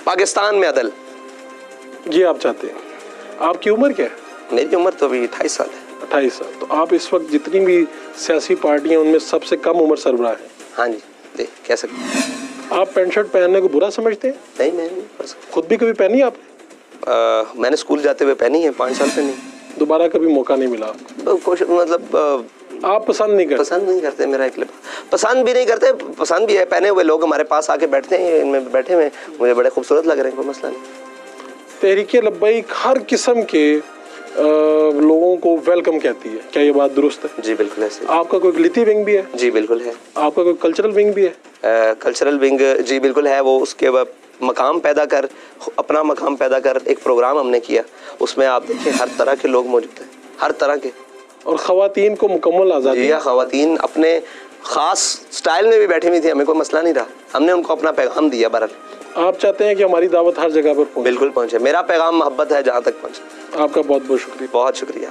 पाकिस्तान में अदल, ये आप चाहते हैं। आपकी उम्र क्या है? मेरी उम्र तो अभी 28 साल है। 28 साल। तो आप इस वक्त जितनी भी सियासी पार्टियां उनमें सबसे कम उम्र सरबराह हैं। हाँ जी, कह सकते हैं। आप पैंट शर्ट पहनने को बुरा समझते हैं? नहीं, मैं नहीं कर सकता। खुद भी कभी पहनी आपने? मैंने स्कूल जाते हुए पहनी है, 5 साल पहनी। दोबारा कभी मौका नहीं मिला आपको? मतलब आप पसंद नहीं करते? पसंद नहीं करते। मेरा एक पसंद भी नहीं करते, पसंद भी है। पहने हुए लोग हमारे पास आके बैठते हैं, इनमें बैठे हुए मुझे बड़े खूबसूरत लग रहे हैं, कोई मसला नहीं। तहरीके लब्बैक हर किस्म के लोगों को वेलकम कहती है, क्या ये बात दुरुस्त है? जी बिल्कुल ऐसे। आपका कोई लिती विंग भी है? जी बिल्कुल है। आपका कोई कल्चरल विंग भी है? कल्चरल विंग जी बिल्कुल है। वो उसके बाद मकाम पैदा कर, अपना मकाम पैदा कर एक प्रोग्राम हमने किया, उसमें आप देखिए हर तरह के लोग मौजूद हैं, हर तरह के। और ख़वातीन को मुकम्मल आज़ादी? जी, ख़वातीन अपने ख़ास स्टाइल में भी बैठी हुई थी, हमें कोई मसला नहीं रहा। हमने उनको अपना पैगाम दिया। बहरहाल आप चाहते हैं कि हमारी दावत हर जगह पर पहुंचे? बिल्कुल पहुंचे। मेरा पैगाम मोहब्बत है, जहाँ तक पहुंचे। आपका बहुत बहुत शुक्रिया। बहुत शुक्रिया।